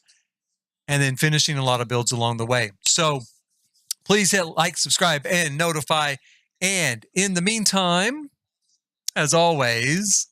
and then finishing a lot of builds along the way. So please hit like, subscribe, and notify. And in the meantime, as always,